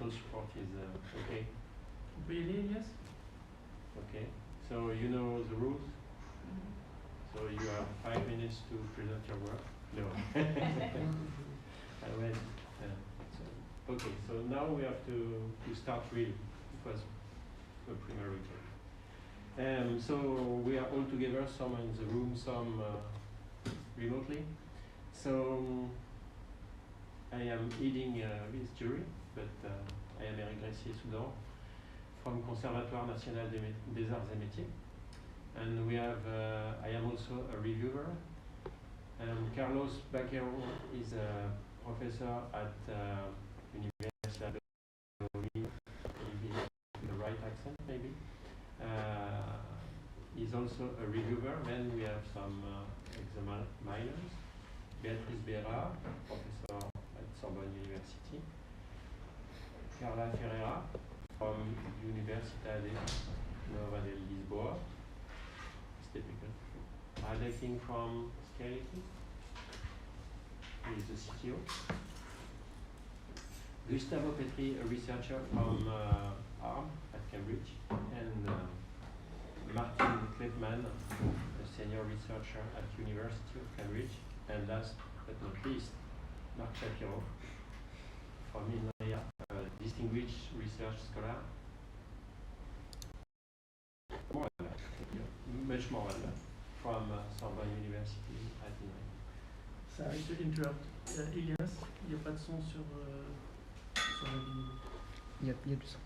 technical support is okay? Really, yes. Okay, so you know the rules? So you have 5 minutes to present your work? No. I went. Okay, so now we have to start really. It was a primary talk. So we are all together, some in the room, some remotely. So I am leading this jury, but I am Eric Gressier-Soudan from Conservatoire National des Arts et Métiers. And we have, I am also a reviewer. Carlos Baquero is a professor at Universidad de maybe with the right accent, maybe. He's also a reviewer. Then we have some examiners. Beatriz Beira, professor at Sorbonne University. Carla Ferreira from Universidad Nova de Lisboa. It's typical. Aleking from Scality. He is the CTO. Gustavo Petri, a researcher from ARM at Cambridge, and Martin Kleppmann, a senior researcher at University of Cambridge, and last but not least, Marc Shapiro from INRIA, a distinguished research scholar. More than that, much more than that, from Sorbonne University at INRIA. Sorry to interrupt. Elias, il n'y a pas de son sur la vidéo. Il y a du son.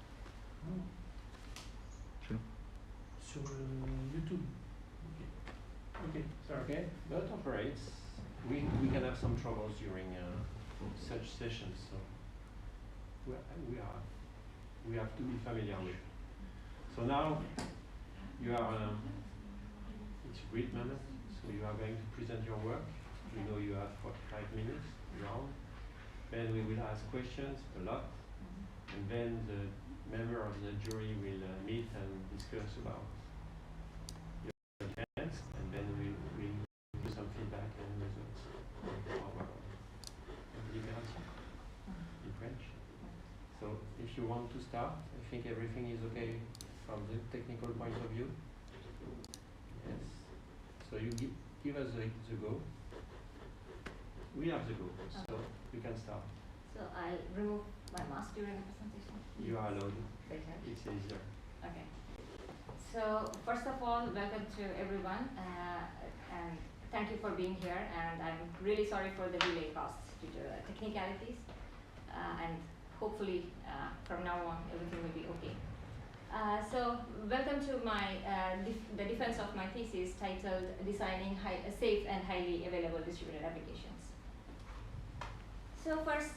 Oh. Sur YouTube. Okay, sorry. Okay, don't operate. We can have some troubles during such sessions, so we have to be familiar with. So now you are it's a great moment. So you are going to present your work. You know you have 45 minutes around. Then we will ask questions a lot, and then the member of the jury will meet and discuss about your defense, and then we will do some feedback and results of our deliberation in French. So if you want to start, I think everything is okay from the technical point of view. Yes. So you give us the go. We have the go, so you can start. So I'll remove my mask during the presentation. You are allowed. Better. It's easier. Okay. So first of all, welcome to everyone, and thank you for being here. And I'm really sorry for the delay caused due to technicalities. And hopefully, from now on, everything will be okay. So welcome to my the defense of my thesis titled "Designing Safe and Highly Available Distributed Applications." So first,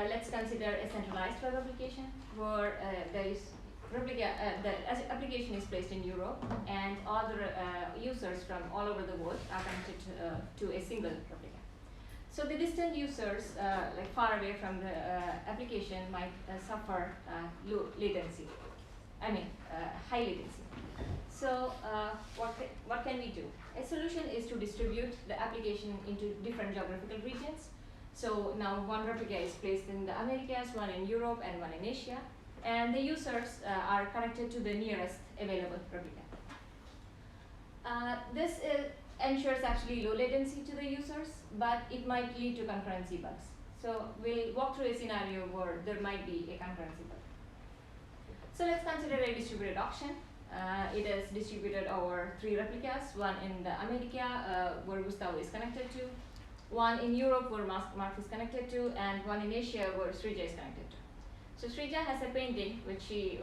let's consider a centralized web application where the application is placed in Europe, and all the users from all over the world are connected to a single replica. So the distant users, like far away from the application, might suffer low latency. High latency. So what can we do? A solution is to distribute the application into different geographical regions. So now one replica is placed in the Americas, one in Europe, and one in Asia. And the users are connected to the nearest available replica. This ensures actually low latency to the users, but it might lead to concurrency bugs. So we'll walk through a scenario where there might be a concurrency bug. So let's consider a distributed auction. It is distributed over 3 replicas, one in the America where Gustavo is connected to, one in Europe where Mark is connected to, and one in Asia where Srija is connected to. So Srija has a painting which she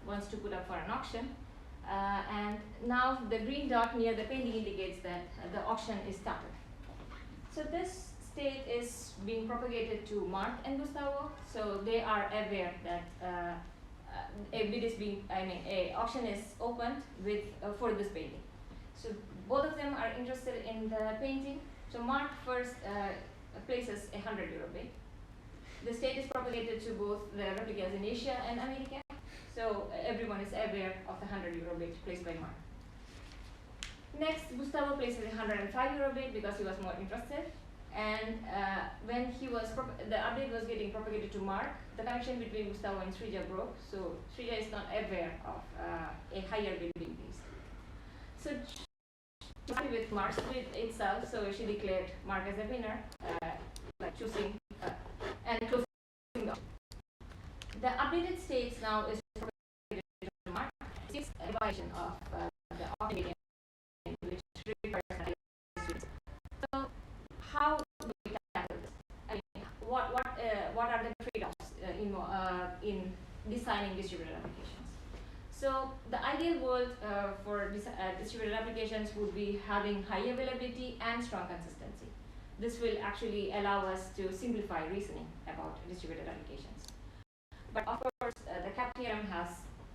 wants to put up for an auction. And now the green dot near the painting indicates that the auction is started. So this state is being propagated to Mark and Gustavo, so they are aware that a bid is being, a auction is opened with for this painting. So both of them are interested in the painting. So Mark first places a €100 bid. The state is propagated to both the replicas in Asia and America. So everyone is aware of the €100 bid placed by Mark. Next, Gustavo places a €105 bid because he was more interested. And when the update was getting propagated to Mark, the connection between Gustavo and Srija broke. So Srija is not aware of a higher bit being placed. So she was happy with Mark's bit itself, so she declared Mark as a winner, like choosing and closing the option. The updated states now is propagated to Mark. It's a violation of the option median, which requires analysis. So how do we tackle this? I mean, what are the trade-offs in designing distributed applications? So the ideal world for distributed applications would be having high availability and strong consistency. This will actually allow us to simplify reasoning about distributed applications. But of course, the CAP theorem has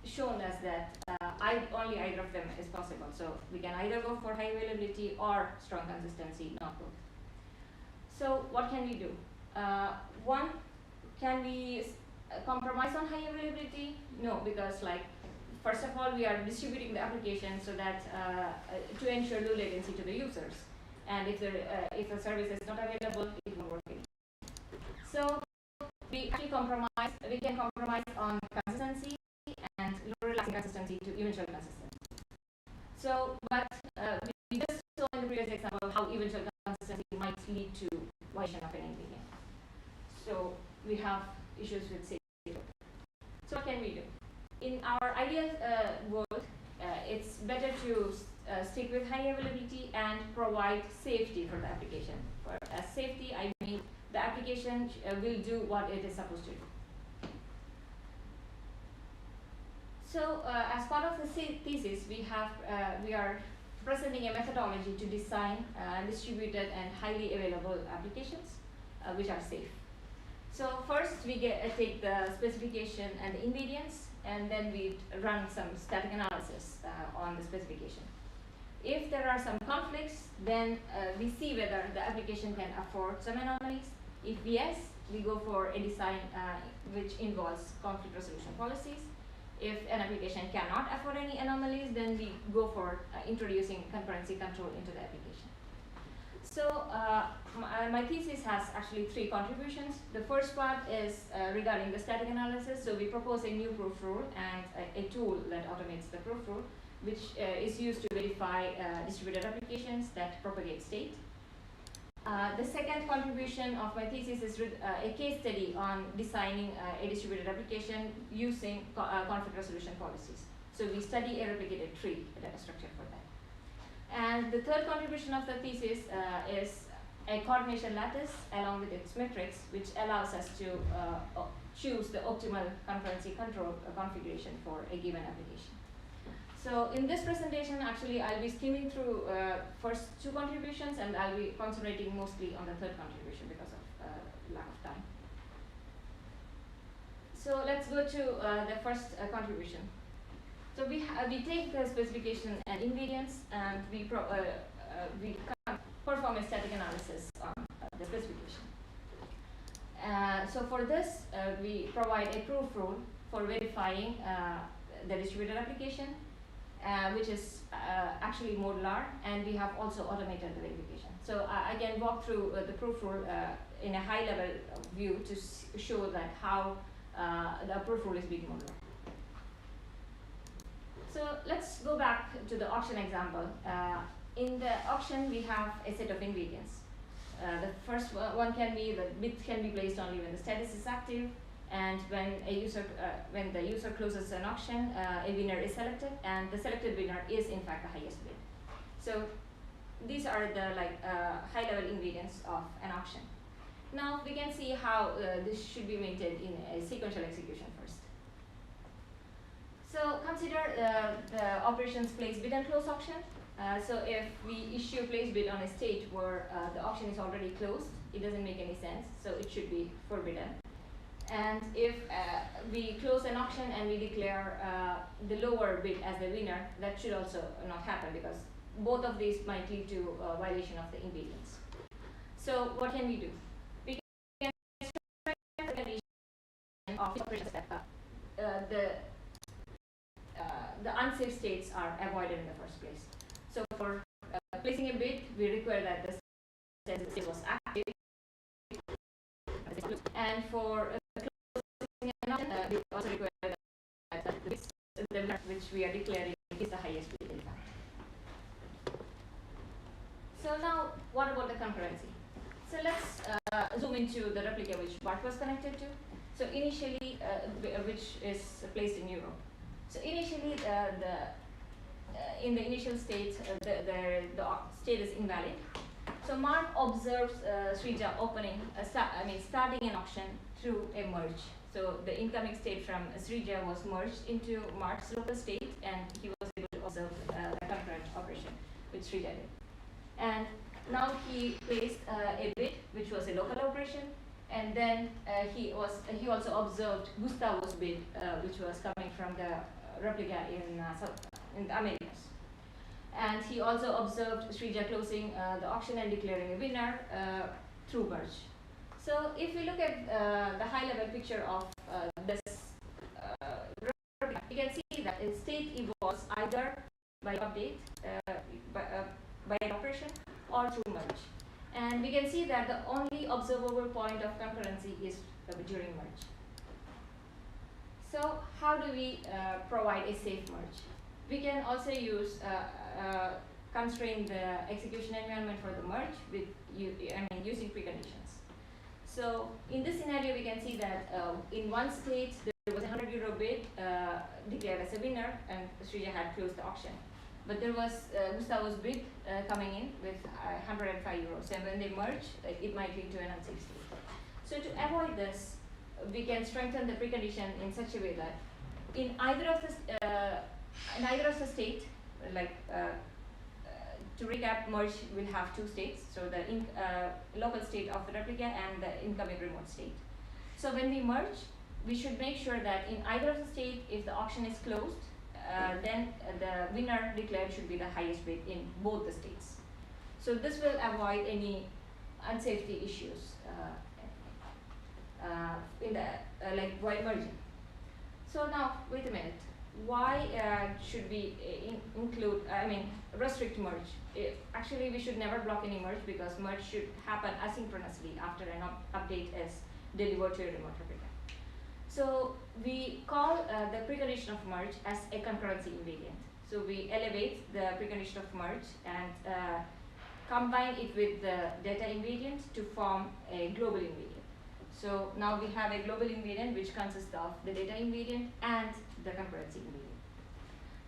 shown us that only either of them is possible. So we can either go for high availability or strong consistency, not both. So what can we do? One, can we compromise on high availability? No, because first of all, we are distributing the application so that to ensure low latency to the users. And if a service is not available, it won't work anymore. So we can compromise on consistency and relaxing consistency to eventual consistency. So, but we just saw in the previous example how eventual consistency might lead to violation of an invariant. So we have issues with safety. So what can we do? In our ideal world, it's better to stick with high availability and provide safety for the application. For safety, I mean the application will do what it is supposed to do. So as part of the thesis, we are presenting a methodology to design distributed and highly available applications which are safe. So first we take the specification and the invariants, and then we run some static analysis on the specification. If there are some conflicts, then we see whether the application can afford some anomalies. If yes, we go for a design which involves conflict resolution policies. If an application cannot afford any anomalies, then we go for introducing concurrency control into the application. So my thesis has actually 3 contributions. The first part is regarding the static analysis. So we propose a new proof rule and a tool that automates the proof rule, which is used to verify distributed applications that propagate state. The second contribution of my thesis is a case study on designing a distributed application using conflict resolution policies. So we study a replicated tree data structure for that. And the third contribution of the thesis is a coordination lattice along with its metrics, which allows us to choose the optimal concurrency control configuration for a given application. So in this presentation, actually, I'll be skimming through first 2 contributions, and I'll be concentrating mostly on the third contribution because of lack of time. So let's go to the first contribution. So we take the specification and invariants, and we perform a static analysis on the specification. So for this, we provide a proof rule for verifying the distributed application, which is actually modular, and we have also automated the verification. So I can walk through the proof rule in a high-level view to show that how the proof rule is being modular. So let's go back to the auction example. In the auction, we have a set of invariants. The first one can be the bid can be placed only when the status is active, and when the user closes an auction, a winner is selected, and the selected winner is in fact the highest bid. So these are the high-level invariants of an auction. Now we can see how this should be maintained in a sequential execution first. So consider the operations place bid and close auction. So if we issue place bid on a state where the auction is already closed, it doesn't make any sense, so it should be forbidden. And if we close an auction and we declare the lower bid as the winner, that should also not happen, because both of these might lead to violation of the invariants. So what can we do? We can strike the condition of operations that the unsafe states are avoided in the first place. So for placing a bid, we require that the state was active, And for closing an option, we also require that the winner which we are declaring is the highest bit in fact. So now, what about the concurrency? So let's zoom into the replica which Bart was connected to. So initially, which is placed in Europe. So initially, in the initial state, the state is invalid. So Mark observes Srija starting an auction through a merge. So the incoming state from Srija was merged into Mark's local state, and he was able to observe the concurrent operation which Srija did. And now he placed a bit, which was a local operation, and then he also observed Gustavo's bit, which was coming from the replica in the Americas. And he also observed Srija closing the auction and declaring a winner through merge. So if we look at the high-level picture of this replica, you can see that its state evolves either by update, by an operation, or through merge. And we can see that the only observable point of concurrency is during merge. So how do we provide a safe merge? We can also use constrain the execution environment for the merge with using preconditions. So in this scenario, we can see that in one state there was a €100 bid declared as a winner, and Srija had closed the auction. But there was Gustavo's bid coming in with €105, and when they merge, it might lead to an unsafe state. So to avoid this, we can strengthen the precondition in such a way that in either of the state, like to recap, merge will have two states, so the local state of the replica and the incoming remote state. So when we merge, we should make sure that in either of the state, if the auction is closed, then the winner declared should be the highest bid in both the states. So this will avoid any unsafety issues in the while merging. So now, wait a minute. Why should we restrict merge? Actually, we should never block any merge, because merge should happen asynchronously after an update is delivered to a remote replica. So we call the precondition of merge as a concurrency invariant. So we elevate the precondition of merge and combine it with the data invariant to form a global invariant. So now we have a global invariant which consists of the data invariant and the concurrency invariant.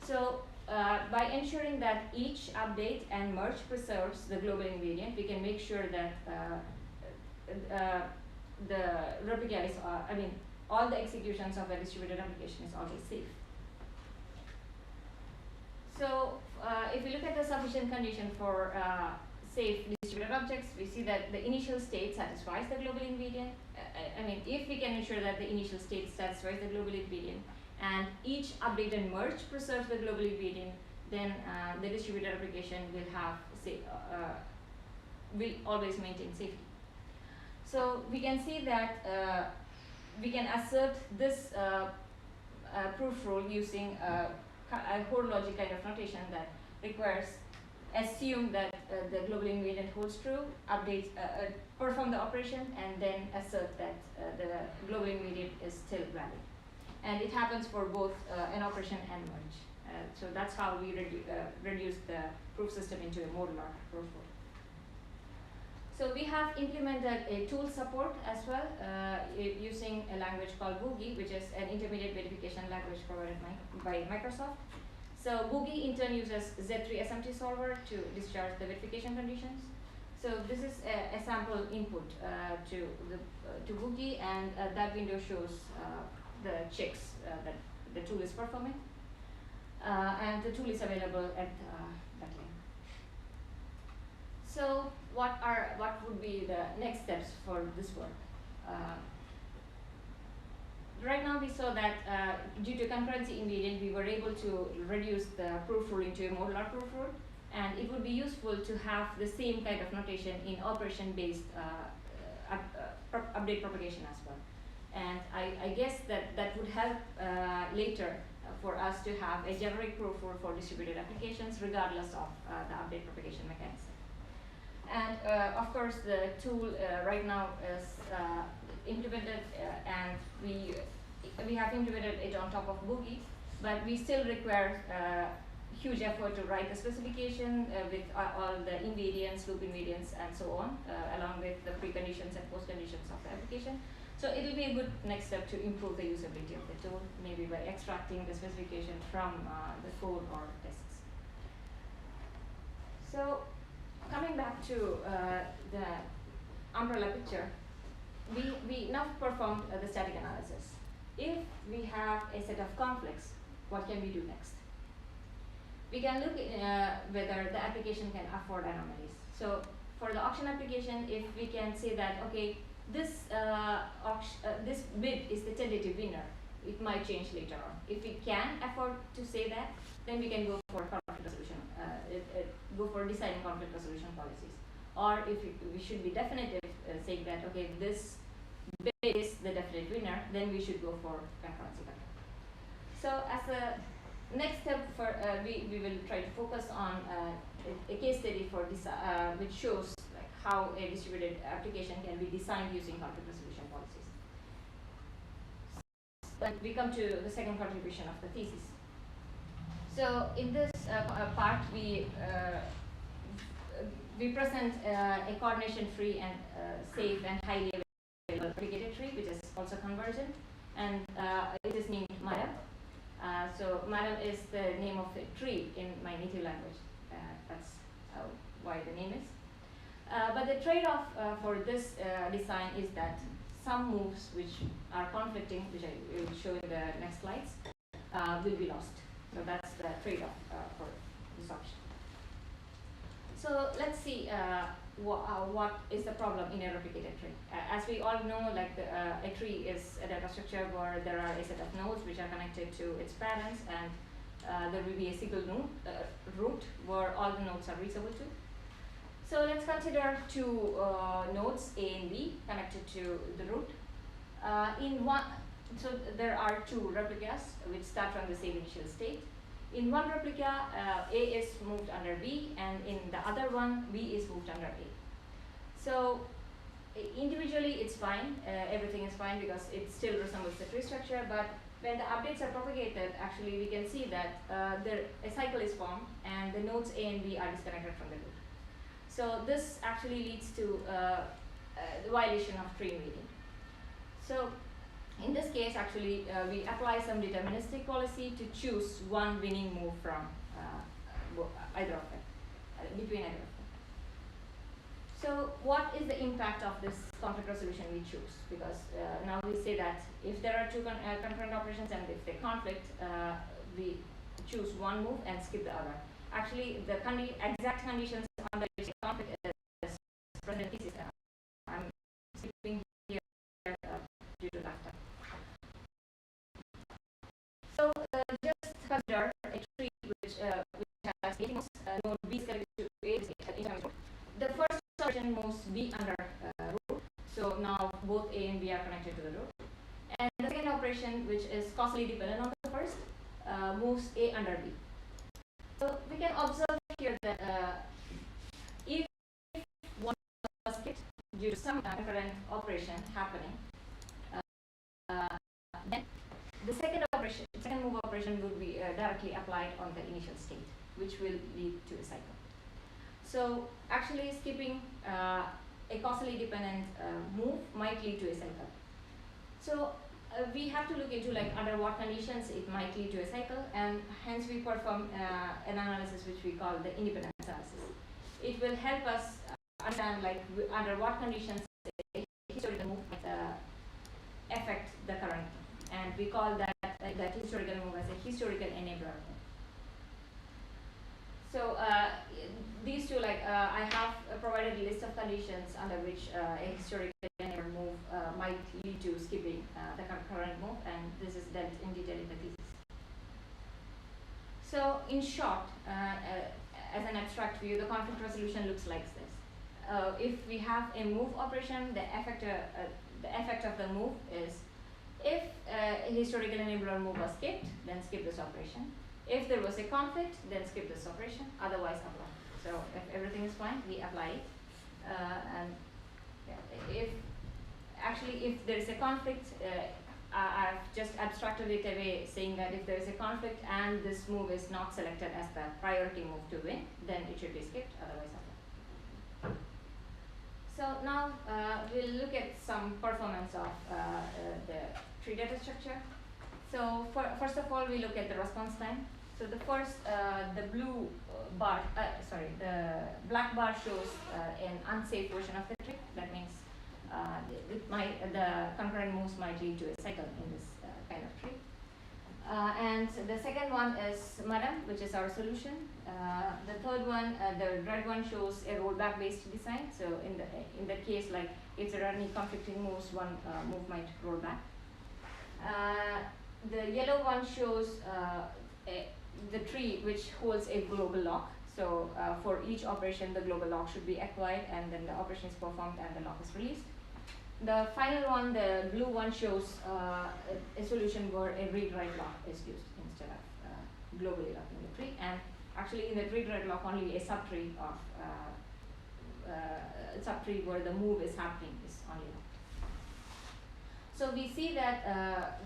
So by ensuring that each update and merge preserves the global invariant, we can make sure that the replica is, all the executions of a distributed application is always safe. So if we look at the sufficient condition for safe distributed objects, we see that the initial state satisfies the global invariant. If we can ensure that the initial state satisfies the global invariant and each update and merge preserves the global invariant, then the distributed application will have will always maintain safety. So we can see that we can assert this proof rule using a whole logic kind of notation that requires assume that the global invariant holds true, update, perform the operation, and then assert that the global invariant is still valid. And it happens for both an operation and merge. So that's how we reduce the proof system into a modular proof rule. So we have implemented a tool support as well using a language called Boogie, which is an intermediate verification language provided by Microsoft. So Boogie in turn uses Z3 SMT solver to discharge the verification conditions. So this is a sample input to Boogie, and that window shows the checks that the tool is performing. And the tool is available at that link. So what would be the next steps for this work? Right now we saw that due to concurrency invariant, we were able to reduce the proof rule into a modular proof rule, and it would be useful to have the same kind of notation in operation-based update propagation as well. And I guess that would help later for us to have a generic proof rule for distributed applications regardless of the update propagation mechanism. And of course, the tool right now is implemented and we have implemented it on top of Boogie, but we still require huge effort to write the specification with all the invariants, loop invariants, and so on, along with the preconditions and postconditions of the application. So it will be a good next step to improve the usability of the tool, maybe by extracting the specification from the code or tests. So coming back to the umbrella picture, we now performed the static analysis. If we have a set of conflicts, what can we do next? We can look at whether the application can afford anomalies. So for the auction application, if we can say that, okay, this bid is the tentative winner, it might change later on. If we can afford to say that, then we can go for conflict resolution, go for deciding conflict resolution policies. Or if we should be definitive, saying that, okay, this bid is the definite winner, then we should go for concurrency control. So as a next step, for we will try to focus on a case study for this, which shows like how a distributed application can be designed using conflict resolution policies. But we come to the second contribution of the thesis. So in this part, we present a coordination-free and safe and highly available replicated tree, which is also convergent, and it is named Madam. So Madam is the name of a tree in my native language. That's why the name is. But the trade-off for this design is that some moves which are conflicting, which I will show in the next slides, will be lost. So that's the trade-off for this option. So let's see what is the problem in a replicated tree. As we all know, like a tree is a data structure where there are a set of nodes which are connected to its parents, and there will be a single node root where all the nodes are reachable to. So let's consider two nodes A and B connected to the root. So there are two replicas which start from the same initial state. In one replica, A is moved under B, and in the other one, B is moved under A. So individually, it's fine. Everything is fine because it still resembles the tree structure. But when the updates are propagated, actually, we can see that a cycle is formed, and the nodes A and B are disconnected from the root. So this actually leads to the violation of tree invariant. So in this case, actually, we apply some deterministic policy to choose one winning move from either of them, between either of them. So what is the impact of this conflict resolution we choose? Because now we say that if there are two concurrent operations and if they conflict, we choose one move and skip the other. Actually, the exact conditions under which the conflict is present in thesis, I'm skipping here due to that time. So just consider a tree which has 8 nodes, node B is connected to A. The first operation moves B under root, so now both A and B are connected to the root. And the second operation, which is causally dependent on the first, moves A under B. So we can observe here that if one was skipped due to some concurrent operation happening, then the second move operation will be directly applied on the initial state, which will lead to a cycle. So actually skipping a causally dependent move might lead to a cycle. So we have to look into like under what conditions it might lead to a cycle, and hence we perform an analysis which we call the independence analysis. It will help us understand like under what conditions a historical move might affect the current, and we call that historical move as a historical enabler move. So these two, like I have provided a list of conditions under which a historical enabler move might lead to skipping the concurrent move, and this is dealt in detail in the thesis. So in short, as an abstract view, the conflict resolution looks like this. If we have a move operation, the effect of the move is if a historical enabler move was skipped, then skip this operation. If there was a conflict, then skip this operation, otherwise apply. So if everything is fine, we apply it. And yeah, if actually, if there is a conflict, I've just abstracted it away, saying that if there is a conflict and this move is not selected as the priority move to win, then it should be skipped, otherwise apply. So now we'll look at some performance of the tree data structure. So first of all, we look at the response time. So the first, the blue bar, the black bar shows an unsafe version of the tree. That means the concurrent moves might lead to a cycle in this kind of tree. And the second one is Madam, which is our solution. The third one, the red one, shows a rollback based design. So in that case, like if there are any conflicting moves, one move might roll back. The yellow one shows the tree which holds a global lock. So for each operation, the global lock should be acquired, and then the operation is performed and the lock is released. The final one, the blue one, shows a solution where a read-write lock is used instead of globally locking the tree. And actually, in the read-write lock, only a subtree of subtree where the move is happening is only locked. So we see that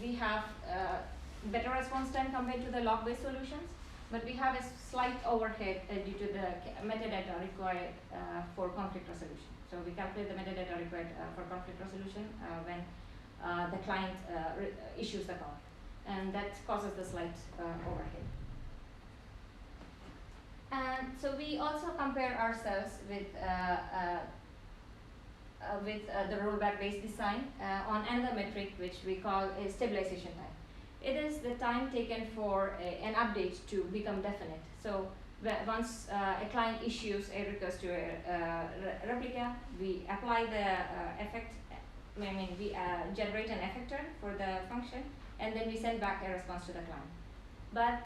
we have better response time compared to the lock-based solutions, but we have a slight overhead due to the metadata required for conflict resolution. So we calculate the metadata required for conflict resolution when the client issues the call, and that causes the slight overhead. And so we also compare ourselves with the rollback-based design on another metric which we call a stabilization time. It is the time taken for an update to become definite. So once a client issues a request to a replica, we apply the effect, we generate an effector for the function, and then we send back a response to the client. But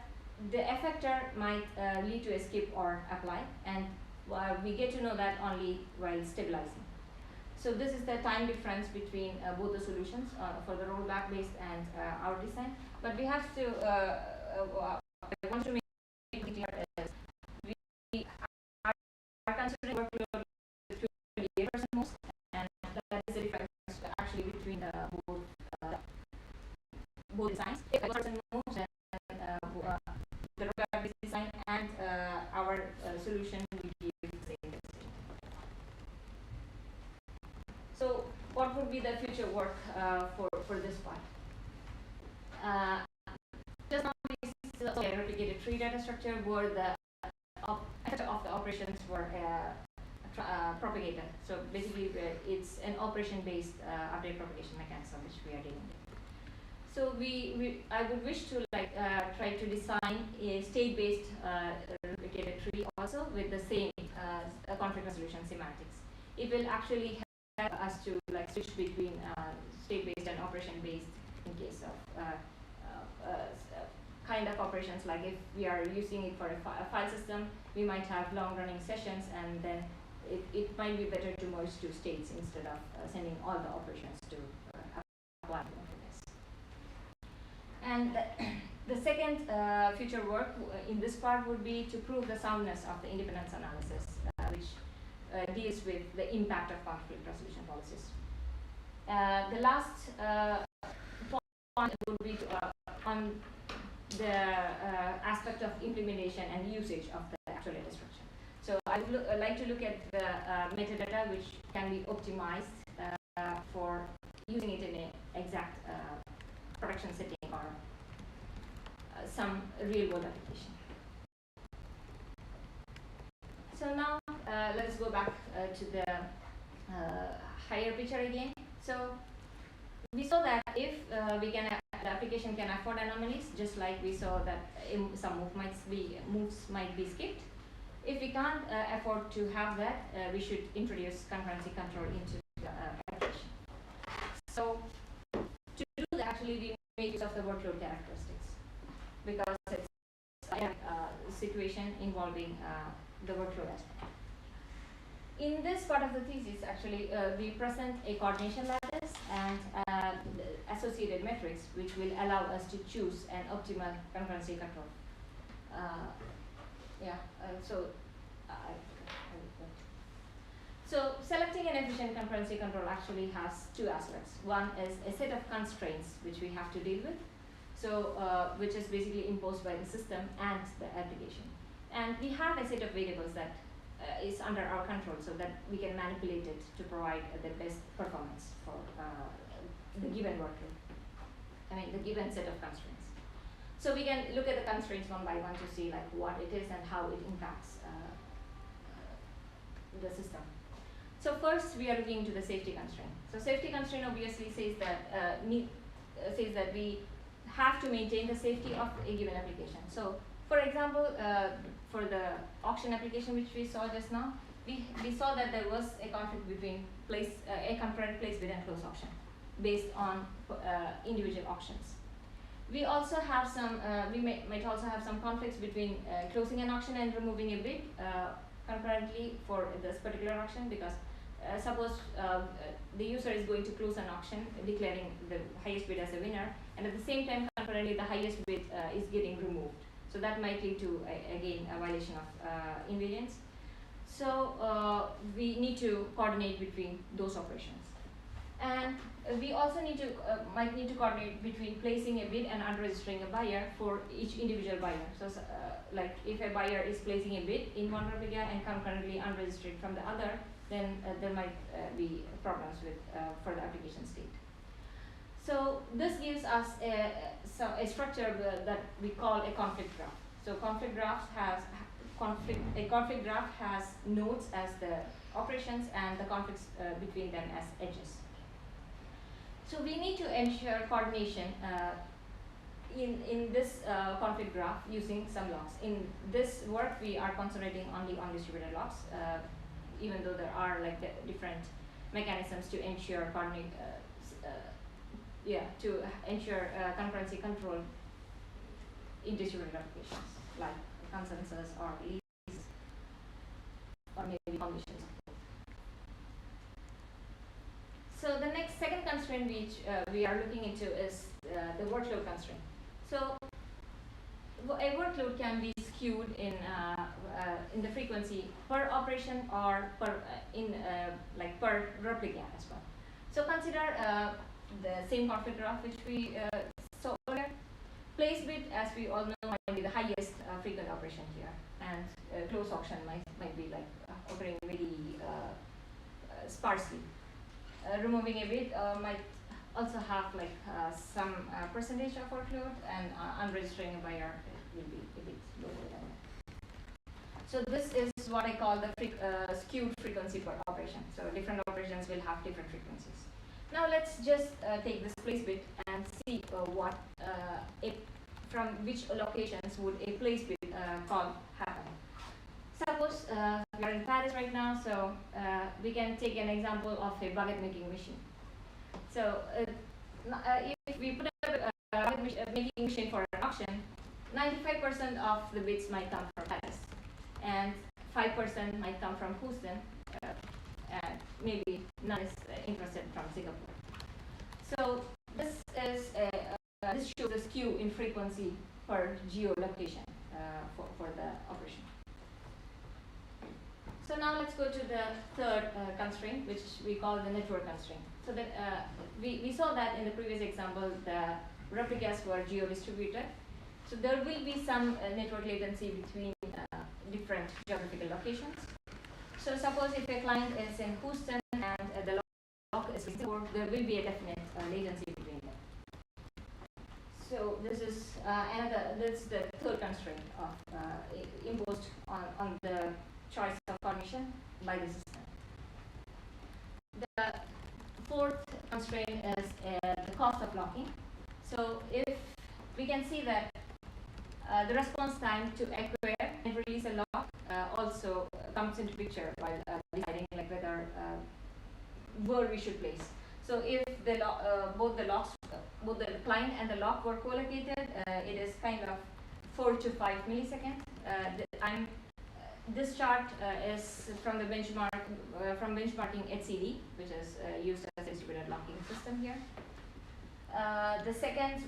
the effector might lead to a skip or apply, and we get to know that only while stabilizing. So this is the time difference between both the solutions for the rollback based and our design. But we have to, I want to make it clear is we are considering workload with 28% moves, and that is the difference actually between both designs. 8% moves and the rollback based design and our solution will give the same destination. So what would be the future work for this part? Just now we see a replicated tree data structure where the effect of the operations were propagated. So basically it's an operation-based update propagation mechanism which we are dealing with. So I would wish to try to design a state-based replicated tree also with the same conflict resolution semantics. It will actually help us to switch between state-based and operation-based in case of kind of operations, like if we are using it for a file system, we might have long-running sessions, and then it might be better to merge two states instead of sending all the operations to apply this. And the second future work in this part would be to prove the soundness of the independence analysis, which deals with the impact of conflict resolution policies. The last point would be on the aspect of implementation and usage of the actual data structure. So I would like to look at the metadata which can be optimized for using it in an exact production setting or some real-world application. So now let's go back to the higher picture again. So we saw that if the application can afford anomalies, just like we saw that some moves might be skipped. If we can't afford to have that, we should introduce concurrency control into the application. So to do that, actually we make use of the workload characteristics, because it's a situation involving the workload aspect. In this part of the thesis, actually, we present a coordination lattice and associated metrics, which will allow us to choose an optimal concurrency control. So selecting an efficient concurrency control actually has two aspects. One is a set of constraints which we have to deal with, so which is basically imposed by the system and the application. And we have a set of variables that is under our control, so that we can manipulate it to provide the best performance for the given workload. I mean the given set of constraints. So we can look at the constraints one by one to see like what it is and how it impacts the system. So first we are looking into the safety constraint. So safety constraint obviously says that we have to maintain the safety of a given application. So for example, for the auction application which we saw just now, we saw that there was a conflict between a concurrent place bid and close auction based on individual auctions. We also have some, might also have some conflicts between closing an auction and removing a bid concurrently for this particular auction, because suppose the user is going to close an auction declaring the highest bid as a winner, and at the same time concurrently the highest bid is getting removed. So that might lead to again a violation of invariance. So we need to coordinate between those operations. And we also need to might need to coordinate between placing a bid and unregistering a buyer for each individual buyer. So like if a buyer is placing a bid in one replica and concurrently unregistered from the other, then there might be problems with for the application state. So this gives us a structure that we call a conflict graph. So conflict graph has nodes as the operations and the conflicts between them as edges. So we need to ensure coordination in this conflict graph using some locks. In this work, we are concentrating only on distributed locks, even though there are like different mechanisms to ensure concurrency control in distributed applications, like consensus or lease, or maybe conditions. So the second constraint which we are looking into is the workload constraint. So a workload can be skewed in the frequency per operation or per replica as well. So consider the same conflict graph which we saw earlier. Place bid, as we all know, might be the highest frequent operation here, and close auction might be like occurring very sparsely. Removing a bid might also have like some percentage of workload, and unregistering a buyer will be a bit lower than that. So this is what I call the skewed frequency per operation. So different operations will have different frequencies. Now let's just take this place bid and see from which locations would a place bid call happen. Suppose we are in Paris right now, so we can take an example of a baguette making machine. So if we put up a baguette making machine for an auction, 95% of the bids might come from Paris, and 5% might come from Houston, and maybe none is interested from Singapore. So this shows the skew in frequency per geolocation for the operation. So now let's go to the third constraint, which we call the network constraint. So that we saw that in the previous example, the replicas were geo-distributed. So there will be some network latency between different geographical locations. So suppose if a client is in Houston and the lock is in Singapore, there will be a definite latency between them. So this is the third constraint of imposed on the choice of coordination by the system. The fourth constraint is the cost of locking. So if we can see that the response time to acquire and release a lock also comes into picture while deciding like whether where we should place. So if the both the client and the lock were co-located, it is kind of 4 to 5 milliseconds. This chart is from the benchmarking HCD, which is used as a distributed locking system here. The second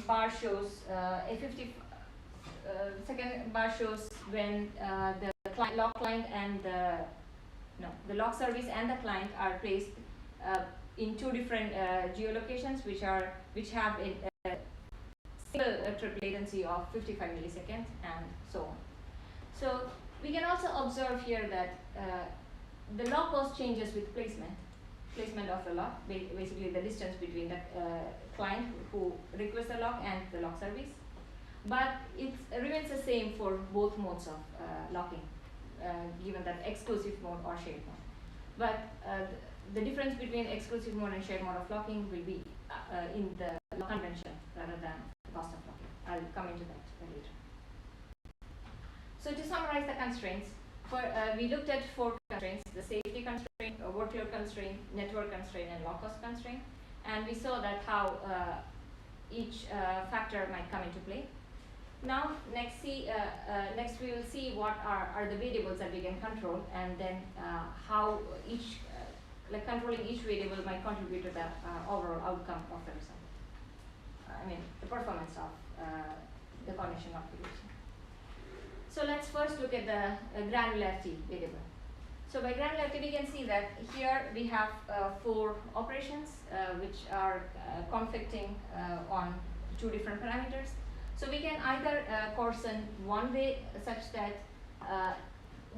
bar shows second bar shows when the lock client and the No, the lock service and the client are placed in two different geolocations, which have a single trip latency of 55 milliseconds and so on. So we can also observe here that the lock cost changes with placement of the lock, basically the distance between the client who requests the lock and the lock service. But it remains the same for both modes of locking, given that exclusive mode or shared mode. But the difference between exclusive mode and shared mode of locking will be in the lock convention rather than the cost of locking. I'll come into that later. So to summarize the constraints, we looked at 4 constraints: the safety constraint, workload constraint, network constraint, and lock cost constraint. And we saw that how each factor might come into play. Now, next we will see what are the variables that we can control, and then how each, controlling each variable might contribute to the overall outcome of the result. I mean, the performance of the connection configuration. So let's first look at the granularity variable. So by granularity, we can see that here we have 4 operations which are conflicting on 2 different parameters. So we can either coarsen one way such that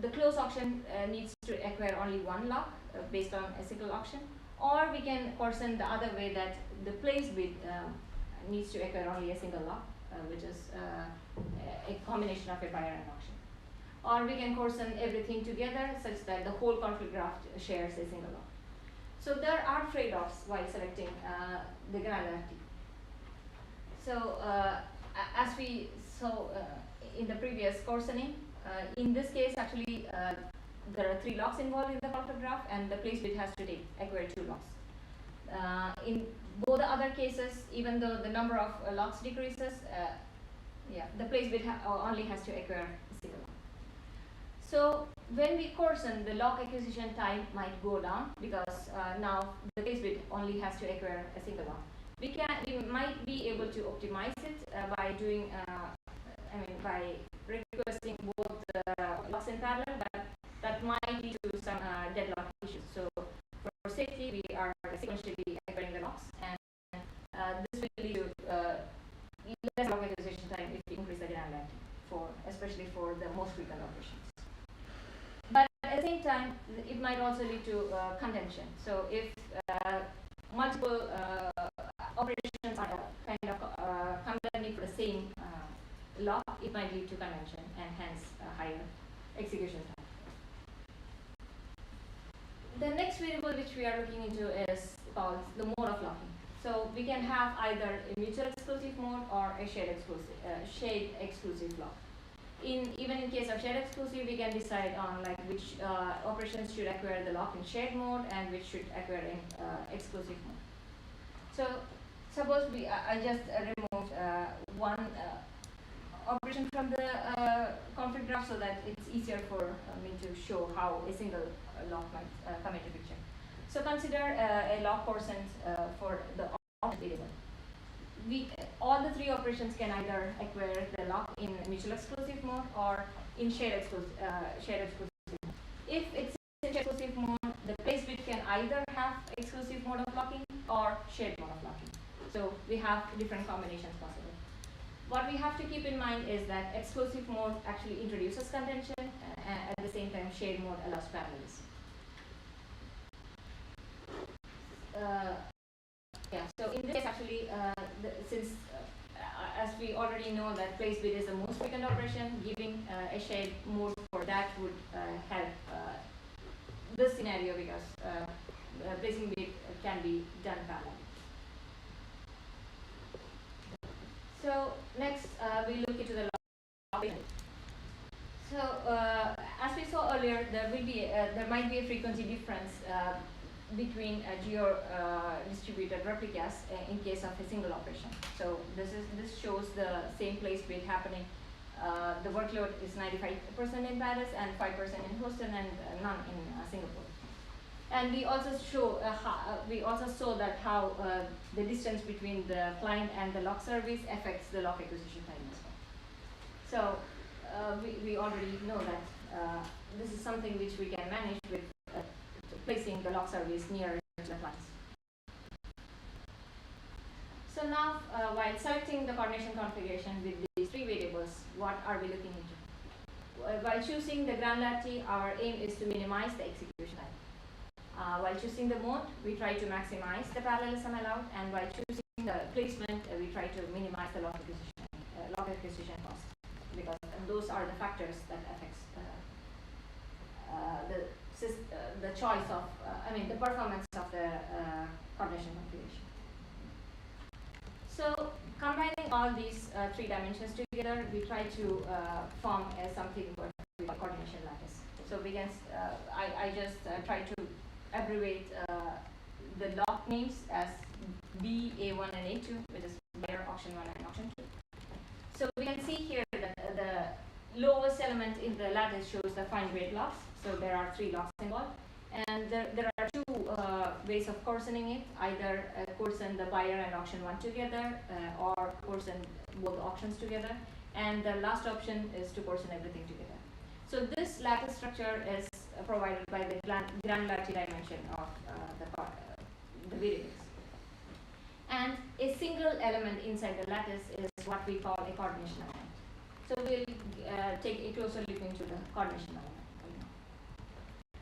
the close auction needs to acquire only one lock based on a single auction, or we can coarsen the other way, that the place bid needs to acquire only a single lock, which is a combination of a buyer and auction. Or we can coarsen everything together such that the whole conflict graph shares a single lock. So there are trade-offs while selecting the granularity. So as we saw in the previous coarsening, in this case actually there are 3 locks involved in the conflict graph, and the place bid has to acquire 2 locks. In both the other cases, even though the number of locks decreases, the place bid only has to acquire a single lock. So when we coarsen, the lock acquisition time might go down because now the place bid only has to acquire a single lock. We might be able to optimize it by doing, by requesting both the locks in parallel, but that might lead to some deadlock issues. So for safety, we are sequentially acquiring the locks, and this will lead to less lock acquisition time if we increase the granularity, especially for the most frequent operations. But at the same time, it might also lead to contention. So if multiple operations are kind of contending for the same lock, it might lead to contention and hence higher execution time. The next variable which we are looking into is called the mode of locking. So we can have either a mutual exclusive mode or a shared exclusive lock. Even in case of shared exclusive, we can decide on which operations should acquire the lock in shared mode and which should acquire in exclusive mode. So suppose I just removed one operation from the conflict graph so that it's easier for me to show how a single lock might come into picture. So consider a lock coarsened for the option variable. All the 3 operations can either acquire the lock in mutual exclusive mode or in shared exclusive mode. If it's in shared exclusive mode, the place bid can either have exclusive mode of locking or shared mode of locking. So we have different combinations possible. What we have to keep in mind is that exclusive mode actually introduces contention, and at the same time shared mode allows parallelism. So in this case actually, since as we already know that place bid is the most frequent operation, giving a shared mode for that would help this scenario, because placing bid can be done parallel. So next we look into the lock. So as we saw earlier, there might be a frequency difference between geo-distributed replicas in case of a single operation. So this shows the same place bid happening. The workload is 95% in Paris and 5% in Houston and none in Singapore. And we also saw that how the distance between the client and the lock service affects the lock acquisition time as well. So we already know that this is something which we can manage with placing the lock service near the clients. So now, while selecting the coordination configuration with these three variables, what are we looking into? While choosing the granularity, our aim is to minimize the execution time. While choosing the mode, we try to maximize the parallelism allowed, and while choosing the placement, we try to minimize the lock acquisition cost, because those are the factors that affects the choice of, the performance of the coordination configuration. So combining all these three dimensions together, we try to form something what we call coordination lattice. So we can, I just try to abbreviate the lock names as B, A1 and A2, which is buyer, auction 1 and auction 2. So we can see here that the lowest element in the lattice shows the fine grained locks. So there are 3 locks involved. And there are 2 ways of coarsening it, either coarsen the buyer and auction 1 together, or coarsen both auctions together. And the last option is to coarsen everything together. So this lattice structure is provided by the granularity dimension of the variables. And a single element inside the lattice is what we call a coordination element. So we'll take a closer look into the coordination element.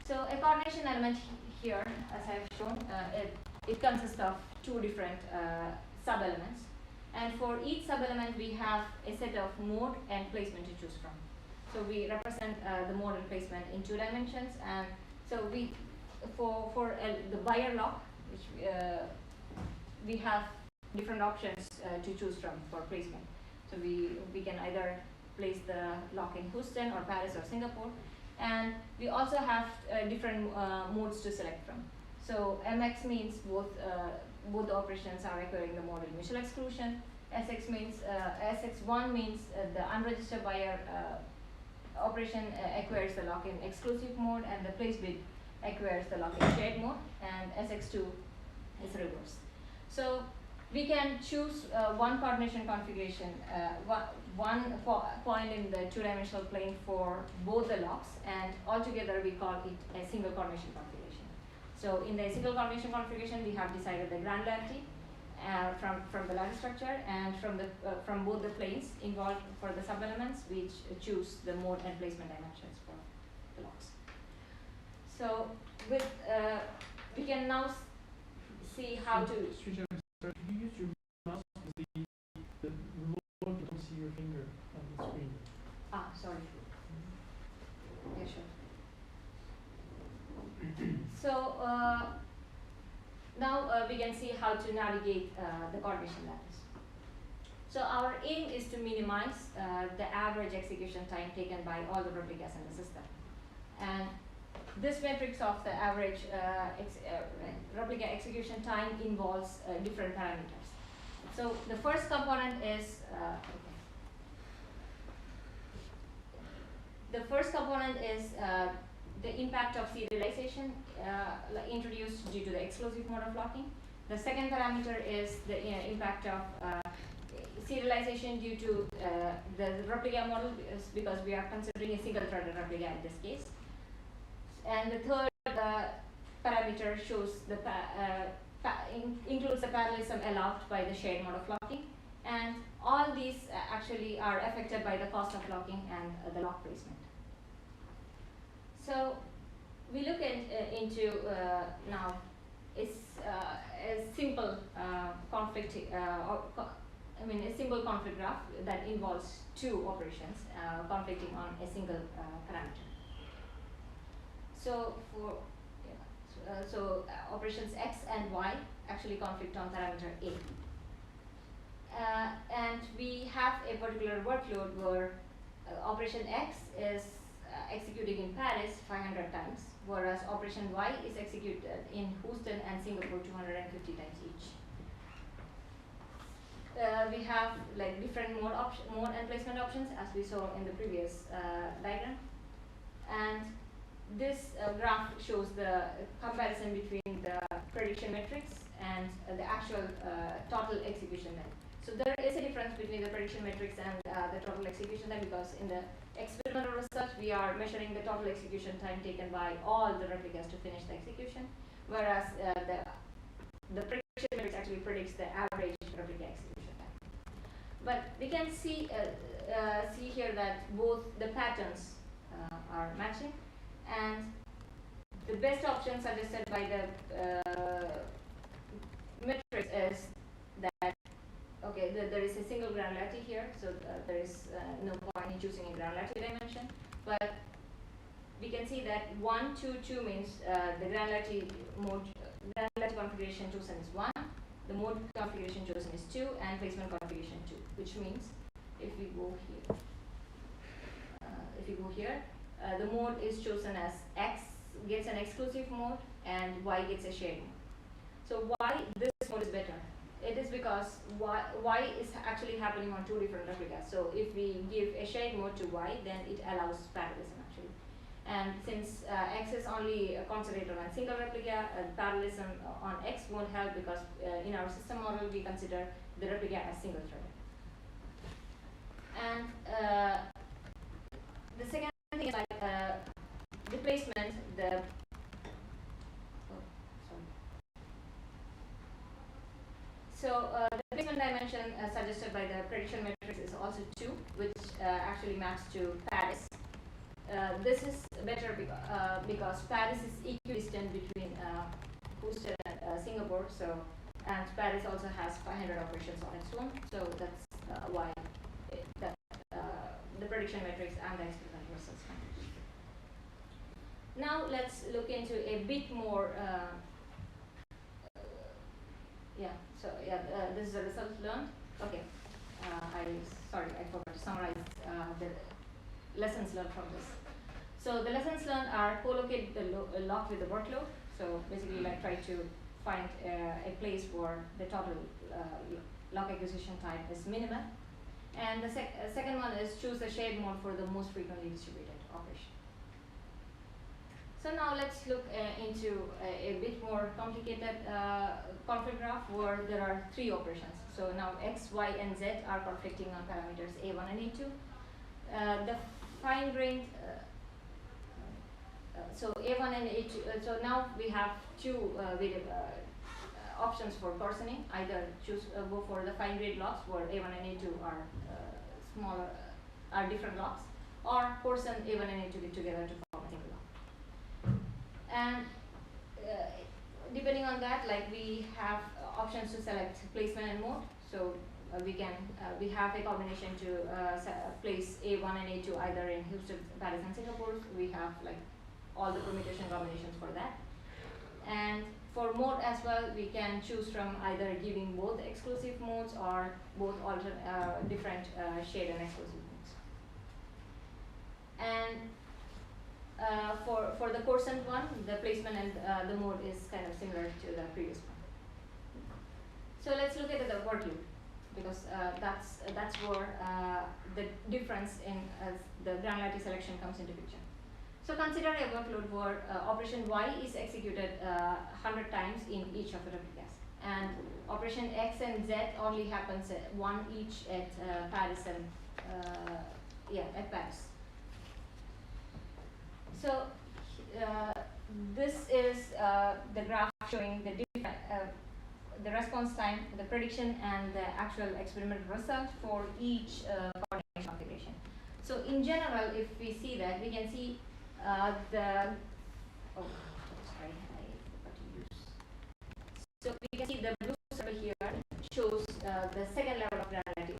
So a coordination element here, as I have shown, it consists of 2 different sub-elements. And for each sub-element, we have a set of mode and placement to choose from. So we represent the mode and placement in 2 dimensions. And so we, for the buyer lock, which we have different options to choose from for placement. So we can either place the lock in Houston or Paris or Singapore. And we also have different modes to select from. So MX means both the operations are acquiring the mode in mutual exclusion. SX means SX1 means the unregistered buyer operation acquires the lock in exclusive mode, and the place bid acquires the lock in shared mode, and SX2 is reversed. So we can choose one coordination configuration, one point in the 2-dimensional plane for both the locks, and altogether we call it a single coordination configuration. So in the single coordination configuration, we have decided the granularity from the lattice structure, and from both the planes involved for the sub-elements, we choose the mode and placement dimensions for the locks. So with we can now see how to switch over. Could you use your mouse, because the remote, you don't see your finger on the screen. Ah, sorry. Yeah, sure. So now we can see how to navigate the coordination lattice. So our aim is to minimize the average execution time taken by all the replicas in the system. And this matrix of the average replica execution time involves different parameters. So the first component is the impact of serialization introduced due to the exclusive mode of locking. The second parameter is the impact of serialization due to the replica model, because we are considering a single-threaded replica in this case. And the third parameter shows the includes the parallelism allowed by the shared mode of locking, and all these actually are affected by the cost of locking and the lock placement. So we look into now a simple conflict, a simple conflict graph that involves 2 operations conflicting on a single parameter. So operations X and Y actually conflict on parameter A. And we have a particular workload where operation X is executed in Paris 500 times, whereas operation Y is executed in Houston and Singapore 250 times each. We have like different mode and placement options, as we saw in the previous diagram. And this graph shows the comparison between the prediction metrics and the actual total execution length. So there is a difference between the prediction matrix and the total execution time, because in the experimental research we are measuring the total execution time taken by all the replicas to finish the execution, whereas the prediction matrix actually predicts the average replica execution time. But we can see here that both the patterns are matching, and the best option suggested by the matrix is that okay, there is a single granularity here, so there is no point in choosing a granularity dimension, but we can see that 1, 2, 2 means the granularity configuration chosen is 1, the mode configuration chosen is 2, and placement configuration 2, which means if we go here, the mode is chosen as X gets an exclusive mode and Y gets a shared mode. So why this mode is better? It is because Y is actually happening on 2 different replicas. So if we give a shared mode to Y, then it allows parallelism actually. And since X is only concentrated on a single replica, parallelism on X won't help, because in our system model we consider the replica as single threaded. And the second thing is like the placement, So the placement dimension suggested by the prediction matrix is also 2, which actually maps to Paris. This is better because Paris is equidistant between Houston and Singapore. So, and Paris also has 500 operations on its own. So that's why the prediction matrix and the experimental results match. Now let's look into a bit more. This is the results learned. Okay, I forgot to summarize the lessons learned from this. So the lessons learned are co-locate the lock with the workload. So basically, like try to find a place where the total lock acquisition time is minimal. And the second one is choose a shared mode for the most frequently distributed operation. So now let's look into a bit more complicated conflict graph where there are 3 operations. So now X, Y, and Z are conflicting on parameters A1 and A2. The fine-grained, so A1 and A2, so now we have 2 options for coarsening. Either go for the fine-grained locks where A1 and A2 are are different locks, or coarsen A1 and A2 together to form a single lock. And depending on that, like we have options to select placement and mode. So we have a combination to place A1 and A2 either in Houston, Paris, and Singapore. We have like all the permutation combinations for that. And for mode as well, we can choose from either giving both exclusive modes or both different shared and exclusive modes. And for the coarsened one, the placement and the mode is kind of similar to the previous one. So let's look at the workload, because that's where the difference in the granularity selection comes into picture. So consider a workload where operation Y is executed 100 times in each of the replicas, and operation X and Z only happens one each at Paris and at Paris. So this is the graph showing the different the response time, the prediction, and the actual experimental result for each coordination configuration. So in general, if we see that, we can see So we can see the blue circle here shows the second level of granularity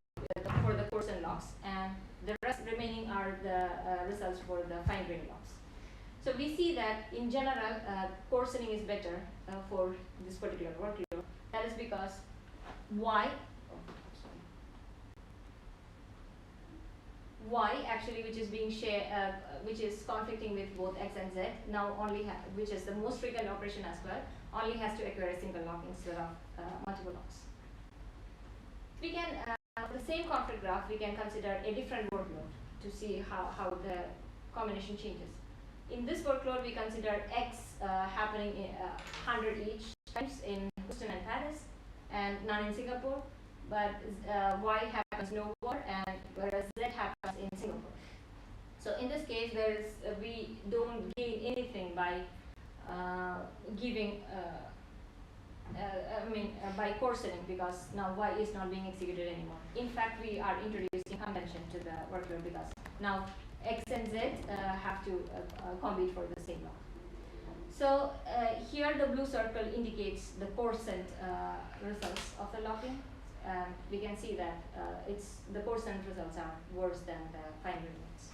for the coarsened locks, and the rest remaining are the results for the fine-grained locks. So we see that in general, coarsening is better for this particular workload. That is because Y actually, which is being shared, which is conflicting with both X and Z, now only which is the most frequent operation as well, only has to acquire a single lock instead of multiple locks. We can, the same conflict graph, we can consider a different workload to see how the combination changes. In this workload, we consider X happening in 100 each times in Houston and Paris, and none in Singapore. but Y happens nowhere, and whereas Z happens in Singapore. So in this case, there is we don't gain anything by giving. By coarsening, because now Y is not being executed anymore. In fact, we are introducing convention to the workload because now X and Z have to compete for the same lock. So here the blue circle indicates the coarsened results of the locking. We can see that the coarsened results are worse than the fine results.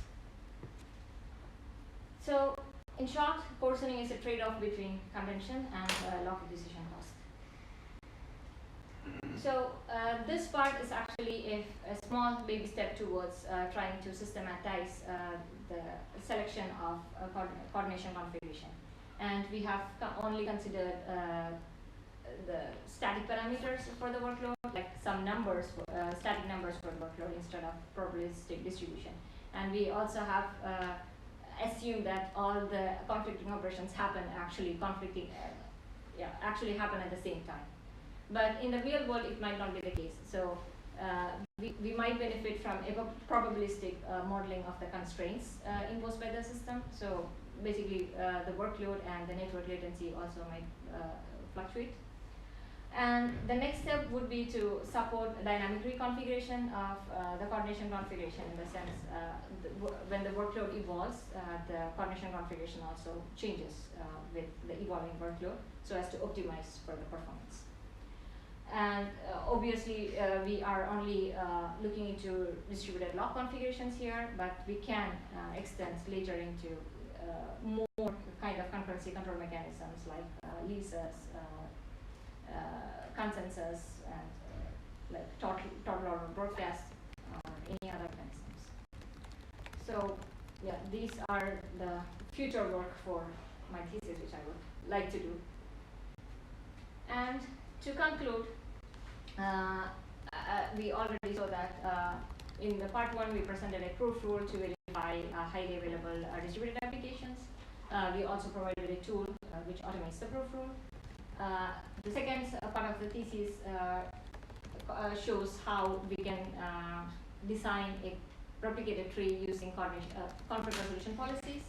So in short, coarsening is a trade-off between convention and lock decision cost. So this part is actually a small baby step towards trying to systematize the selection of coordination configuration. And we have only considered the static parameters for the workload, like some numbers, static numbers for the workload instead of probabilistic distribution. And we also have assumed that all the conflicting operations happen actually happen at the same time. But in the real world, it might not be the case. So we might benefit from a probabilistic modeling of the constraints imposed by the system. So basically, the workload and the network latency also might fluctuate. And the next step would be to support dynamic reconfiguration of the coordination configuration, in the sense when the workload evolves, the coordination configuration also changes with the evolving workload so as to optimize for the performance. And obviously, we are only looking into distributed lock configurations here, but we can extend later into more kind of concurrency control mechanisms like leases, consensus, and like total order broadcast, or any other mechanisms. So yeah, these are the future work for my thesis, which I would like to do. And to conclude, we already saw that in the part 1 we presented a proof rule to verify highly available distributed applications. We also provided a tool which automates the proof rule. The second part of the thesis shows how we can design a replicated tree using conflict resolution policies.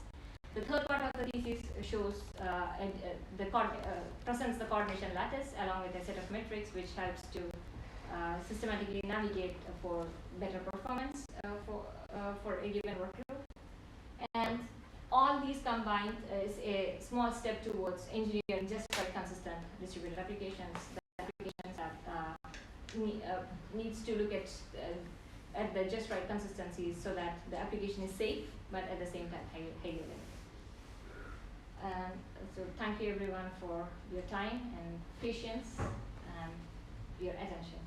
The third part of the thesis shows presents the coordination lattice along with a set of metrics which helps to systematically navigate for better performance for a given workload. And all these combined is a small step towards engineering just right consistent distributed applications. The applications that needs to look at the just right consistencies so that the application is safe, but at the same time highly available. So thank you everyone for your time and patience and your attention.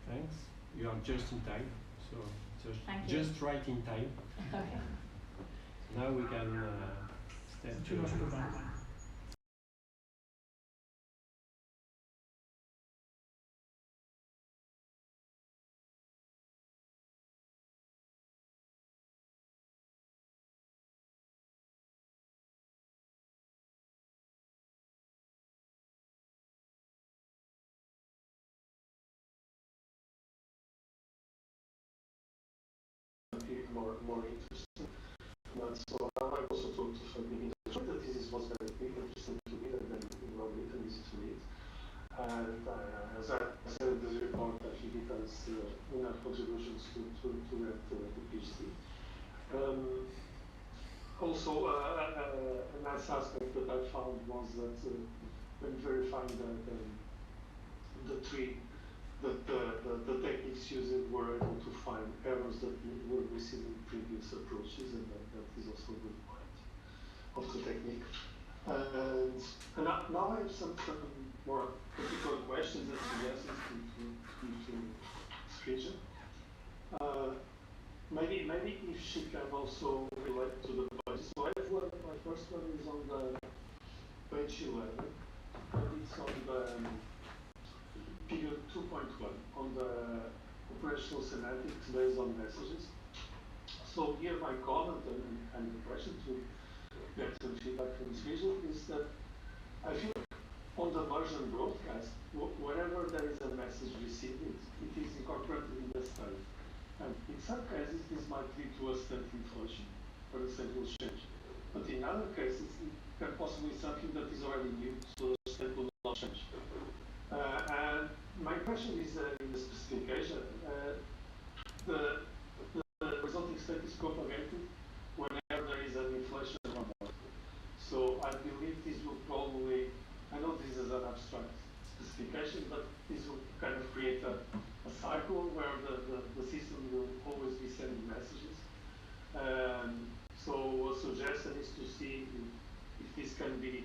Thanks. You are just in time, so just right in time. Okay. Now we can step to. More interesting. But so I also talked to something interesting. The thesis was very interesting to read and then well written, easy to read. And as I said in the report, I think it has enough contributions to the PhD. Also, a nice aspect that I found was that when verifying the tree, that the techniques used were able to find errors that were missing in previous approaches, and that is also a good point of the technique. And now I have some more particular questions and suggestions to Scrija. Maybe if she can also relate to the page. So I have my first one is on the page 11, and it's on the figure 2.1 on the operational semantics based on messages. So here my comment and the question to get some feedback from this vision is that I feel on the merge and broadcast, whenever there is a message received, it is incorporated in the state. And in some cases, this might lead to a state inflation, or the state will change. But in other cases, it can possibly be something that is already new, so the state will not change. And my question is in the specification, the resulting state is propagated whenever there is an inflation or more. So I believe this will probably, I know this is an abstract specification, but this will kind of create a cycle where the system will always be sending messages. So a suggestion is to see if this can be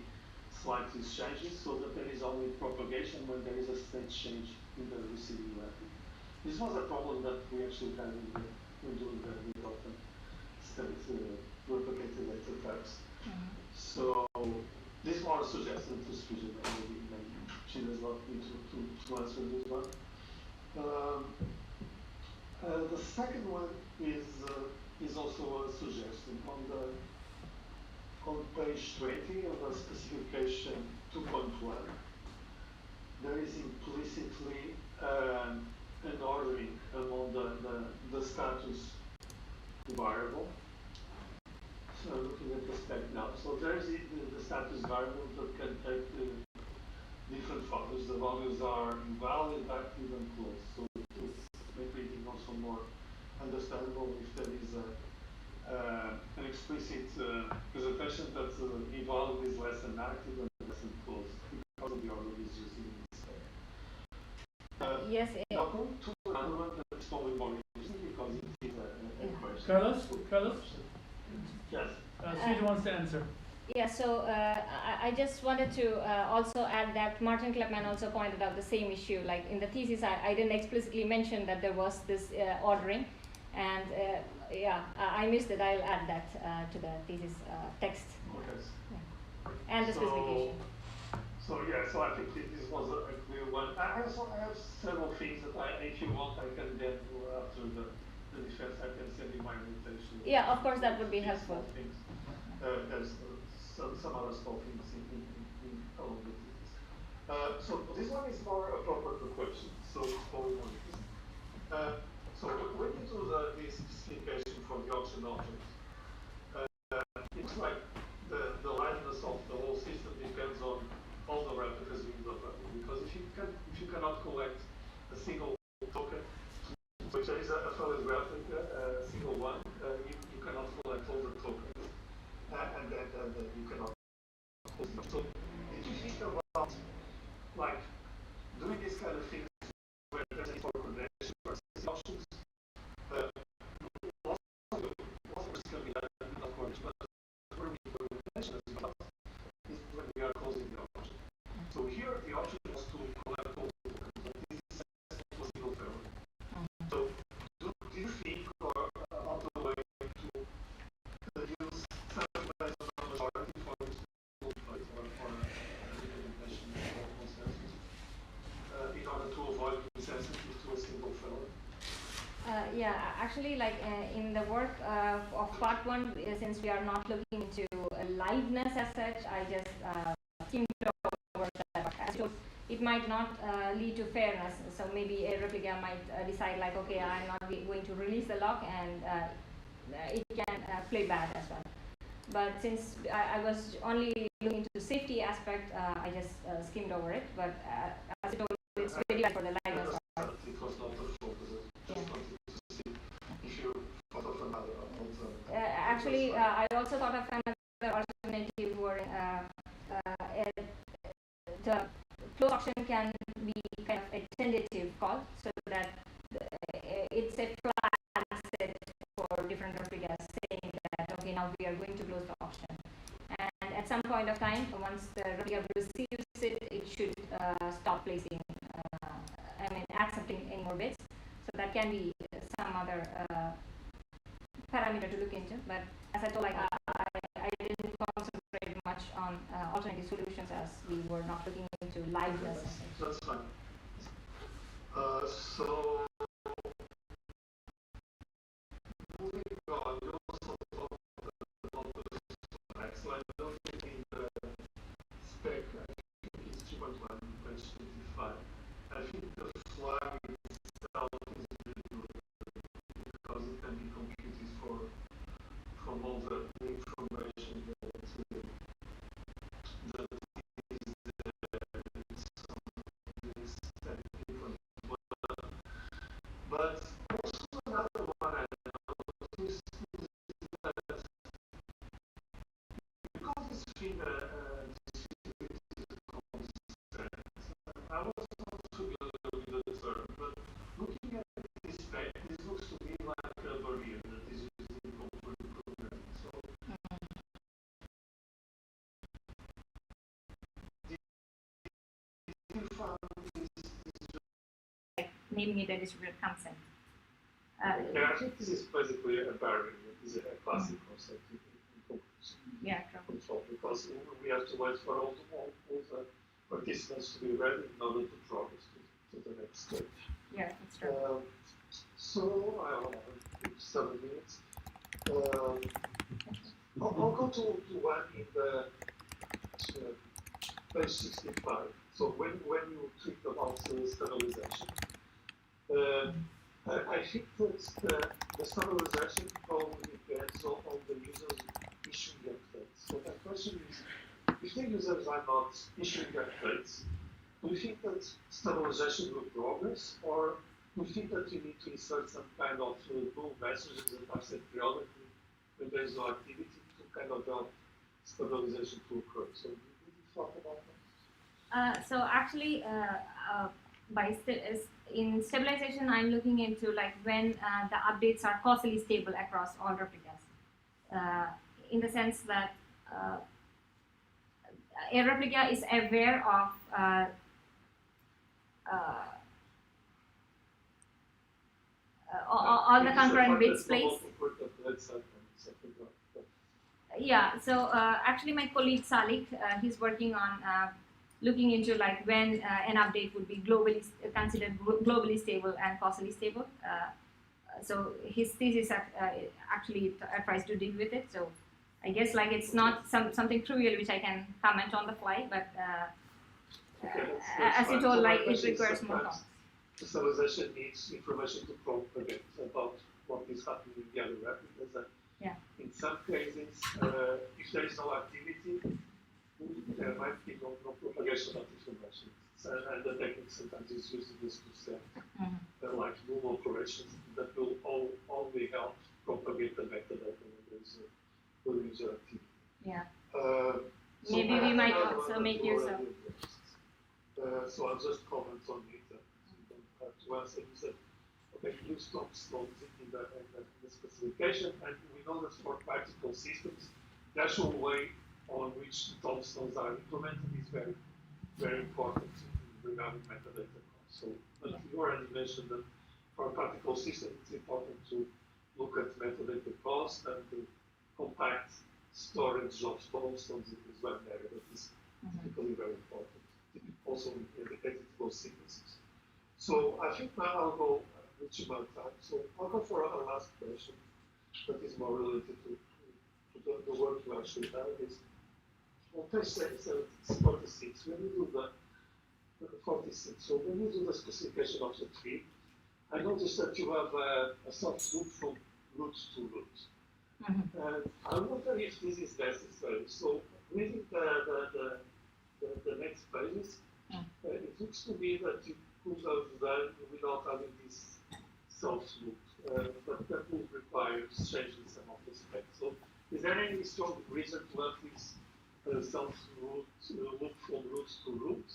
slightly changed so that there is only propagation when there is a state change in the receiving record. This was a problem that we actually had when doing the open state replicated data types. So this was a suggestion to Sujit, maybe she does not need to answer this one. The second one is also a suggestion on page 20 of the specification 2.1. There is implicitly an ordering among the status variable. So I'm looking at the spec now. So there is the status variable that can take different values. The values are invalid, active, and closed. So to make reading also more understandable, if there is an explicit presentation that invalid is less than active and less than closed, because of the order is used in this spec. Yes. Now going to another one that's probably more interesting because it is a question. Carlos? Yes. Sujit wants to answer. Yeah, so I just wanted to also add that Martin Kleppmann also pointed out the same issue. Like in the thesis, I didn't explicitly mention that there was this ordering, and yeah, I missed it. I'll add that to the thesis text. Okay. Yeah. And the specification. So I think this was a clear one. I have several things that if you want, I can then after the defense, I can send you my invitation. Yeah, of course, that would be helpful. Things. There's some other small things in along with this. So this one is more appropriate for questions. So it's probably more interesting. So when you do the specification for the option object, it's like the liveness of the whole system depends on all the replicas being available. Because if you cannot collect a single token, which there is a valid replica, a single one, you cannot collect all the tokens, and then you cannot. So did you think about like doing this kind of things where there's a for connection versus options? Also can be done of course, but where we for connection is when we are closing the option. So here the option was to collect all the tokens, but this is was single value. So do you think about the way to use something as a majority for this or implementation of consensus in order to avoid being sensitive to a single failure? Yeah, actually, like in the work of part one, since we are not looking into liveness as such, I just skimmed over that. So it might not lead to fairness. So maybe a replica might decide like, okay, I'm not going to release the lock, and it can play bad as well. But since I was only looking into the safety aspect, I just skimmed over it. But as I told you, it's very bad for the liveness. It was not the focus. Just wanted to see if you thought of another alternative. Actually, I also thought of another alternative where the close option can be kind of a tentative call, so that it's a flag set for different replicas saying that, okay, now we are going to close the option. And at some point of time, once the replica receives it, it should stop placing, accepting any more bits. So that can be some other parameter to look into. But as I told, like I didn't concentrate much on alternative solutions as we were not looking into liveness. That's fine. So moving on, you also talked about the flex. So I don't think in the spec, I think it's 3.1 I think the flag itself is really good because it can be computed from all the information that is there. It's different. But also another one I noticed is that because this thing I was not familiar with the term, but looking at this spec, this looks to me like a barrier that is used in concurrent programming. So, did you find this naming it a distributed constant. yeah, I think this is basically a barrier. This is a classic concept in control because we have to wait for all the participants to be ready in order to progress to the next stage. Yeah, that's true. So I'll have 7 minutes. I'll go to one in the page 65. So when you think about stabilization, I think that the stabilization probably depends on the user's issuing updates. So my question is, if the users are not issuing updates, do you think that stabilization will progress, or do you think that you need to insert some kind of null messages that are set periodically when there is no activity to kind of help stabilization to occur? So did you thought about that? So actually, in stabilization, I'm looking into like when the updates are causally stable across all replicas. In the sense that a replica is aware of all the concurrent bits placed. Yeah, so actually my colleague Salik, he's working on looking into like when an update would be considered globally stable and causally stable. So his thesis actually tries to deal with it. So I guess like it's not something trivial which I can comment on the fly, but as you told, like it requires more thought. Stabilization needs information to propagate about what is happening in the other replicas. And in some cases, if there is no activity, there might be no propagation of information. And the technique sometimes is using this to set like null operations that will only help propagate the metadata when there is a user activity. Yeah. So maybe we might also make use of. So I'll just comment on it. You don't have to answer. You said, okay, use tombstones in the specification, and we know that for practical systems, the actual way on which the tombstones are implemented is very, very important regarding metadata costs. So, but you already mentioned that for a practical system, it's important to look at metadata cost and the compact storage of tombstones is one area that is typically very important. Also in the editable sequences. So I think now I'll go reaching my time. So I'll go for a last question that is more related to the work you actually have. Is on page 46, when you do the 46, so when you do the specification of the tree, I noticed that you have a soft loop from root to root. And I wonder if this is necessary. So reading the next pages, it looks to me that you could have done without having this self-loop, but that would require changing some of the specs. So is there any strong reason to have this self-loop from root to root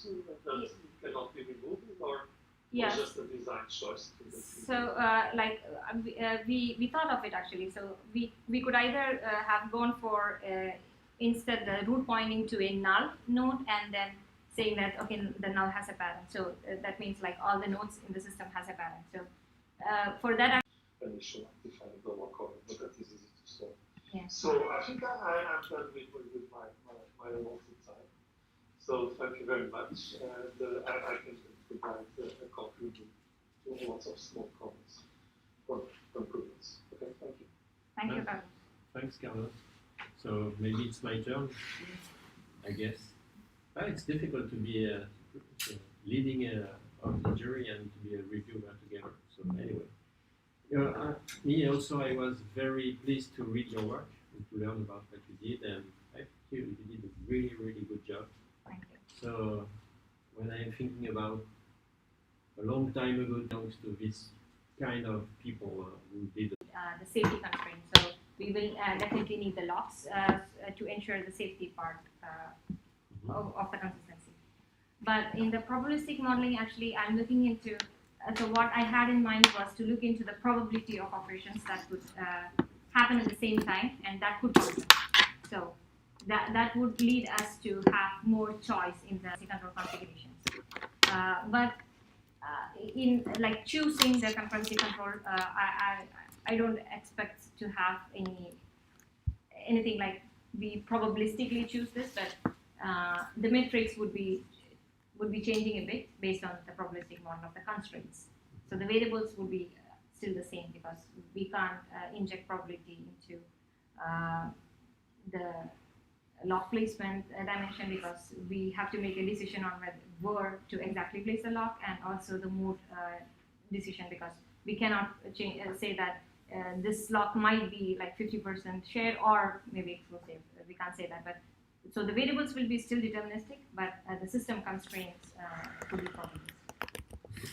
that it cannot be removed, or just a design choice? So we thought of it actually. So we could either have gone for instead the root pointing to a null node and then saying that okay, the null has a parent. So that means like all the nodes in the system has a parent. So for that, an issue defining the local, but that is easy to solve. Yeah. So I think I'm done with my allotted time. So thank you very much, and I can provide a copy with lots of small comments for improvements. Okay, thank you. Thank you, Carlos. Thanks, Carlos. So maybe it's my turn, I guess. It's difficult to be leading of the jury and to be a reviewer together. So anyway, me also, I was very pleased to read your work and to learn about what you did, and I think you did a really, really good job. Thank you. So when I'm thinking about a long time ago, thanks to this kind of people who did the safety constraints. So we will definitely need the locks to ensure the safety part of the consistency. But in the probabilistic modeling, actually, I'm looking into, so what I had in mind was to look into the probability of operations that could happen at the same time, and that could function. So that would lead us to have more choice in the control configurations. But in like choosing the concurrency control, I don't expect to have anything like we probabilistically choose this, but the metrics would be changing a bit based on the probabilistic model of the constraints. So the variables would be still the same because we can't inject probability into the lock placement dimension, because we have to make a decision on where to exactly place the lock, and also the mode decision, because we cannot say that this lock might be like 50% shared or maybe exclusive. We can't say that, but so the variables will be still deterministic, but the system constraints could be probabilistic.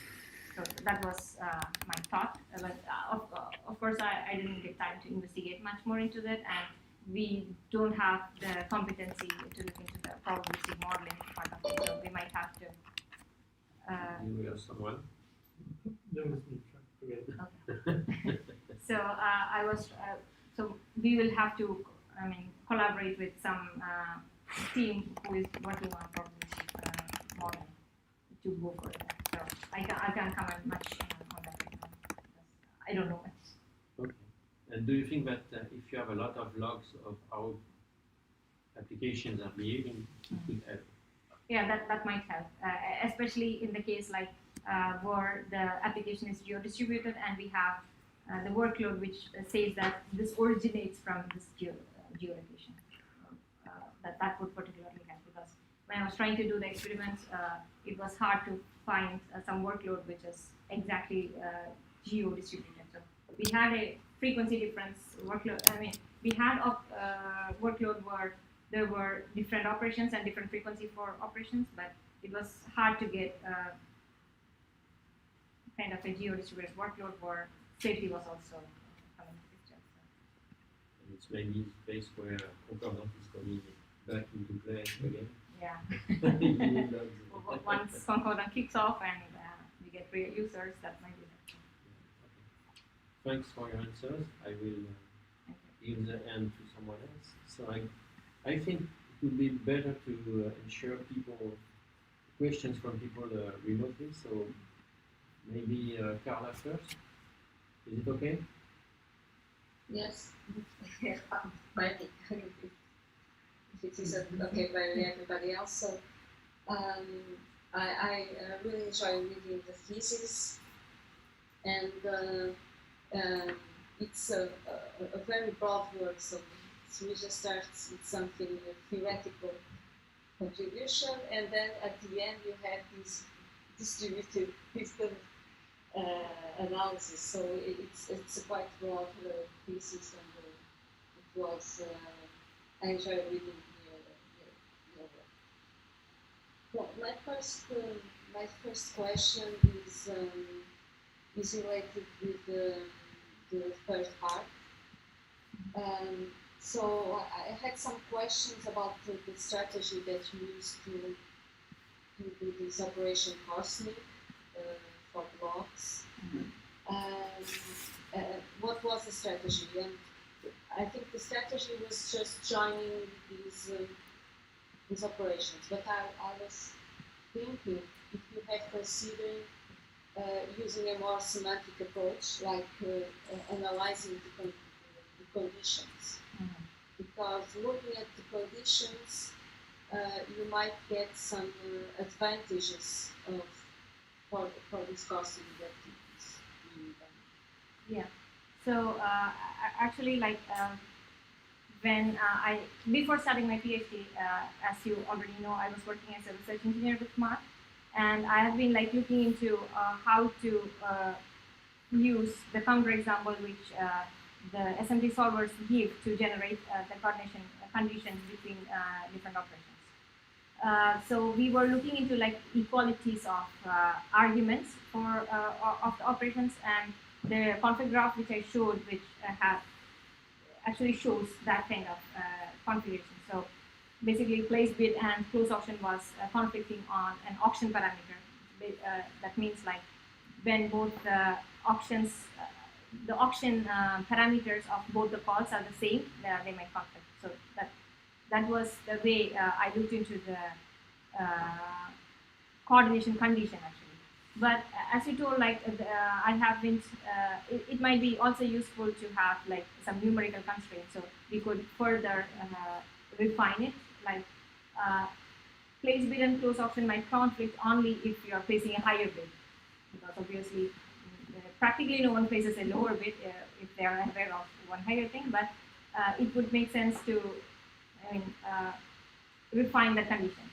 So that was my thought, but of course I didn't get time to investigate much more into that, and we don't have the competency to look into the probabilistic modeling part of it, so we might have to. you have someone? No, it's me. Forget it. Okay. So I was so we will have to collaborate with some team who is working on probabilistic modeling to go for that. So I can't comment much on that right now because I don't know much. Okay. And do you think that if you have a lot of logs of how applications are behaving, it could help? Yeah, that might help, especially in the case like where the application is geo-distributed and we have the workload which says that this originates from this geolocation. That would particularly help, because when I was trying to do the experiments, it was hard to find some workload which is exactly geo-distributed. So we had a frequency difference workload. We had a workload where there were different operations and different frequency for operations, but it was hard to get kind of a geo-distributed workload where safety was also coming to the picture. So. And it's maybe the place where concurrent is coming back into play again. Yeah. Once concurrent kicks off and we get real users, that might be helpful. Yeah, okay. Thanks for your answers. I will give the end to someone else. So I think it would be better to ensure questions from people remotely. So maybe Carla first. Is it okay? Yes. Right. If it is okay by everybody else. So I really enjoy reading the thesis, and it's a very broad work. So we just start with something theoretical contribution, and then at the end you have this distributed system analysis. So it's a quite broad thesis, and it was I enjoy reading your work. Well, my first question is related with the first part. So I had some questions about the strategy that you used to do this operation parsing for blocks. What was the strategy? And I think the strategy was just joining these operations. But I was thinking if you had considered using a more semantic approach, like analyzing the conditions. Because looking at the conditions, you might get some advantages for these costing activities. Yeah. So actually, like when before starting my PhD, as you already know, I was working as a research engineer with Mark, and I have been like looking into how to use the counterexample which the SMT solvers give to generate the coordination conditions between different operations. So we were looking into like equalities of arguments for of the operations, and the config graph which I showed, which actually shows that kind of configuration. So basically, place bid and close auction was conflicting on an auction parameter. That means like when both the auctions, the auction parameters of both the calls are the same, they might conflict. So that was the way I looked into the coordination condition actually. But as you told, like I haven't. It might be also useful to have like some numerical constraints, so we could further refine it. Like place bid and close auction might conflict only if you are placing a higher bid, because obviously practically no one places a lower bid if they are aware of one higher thing. But it would make sense to, refine the condition.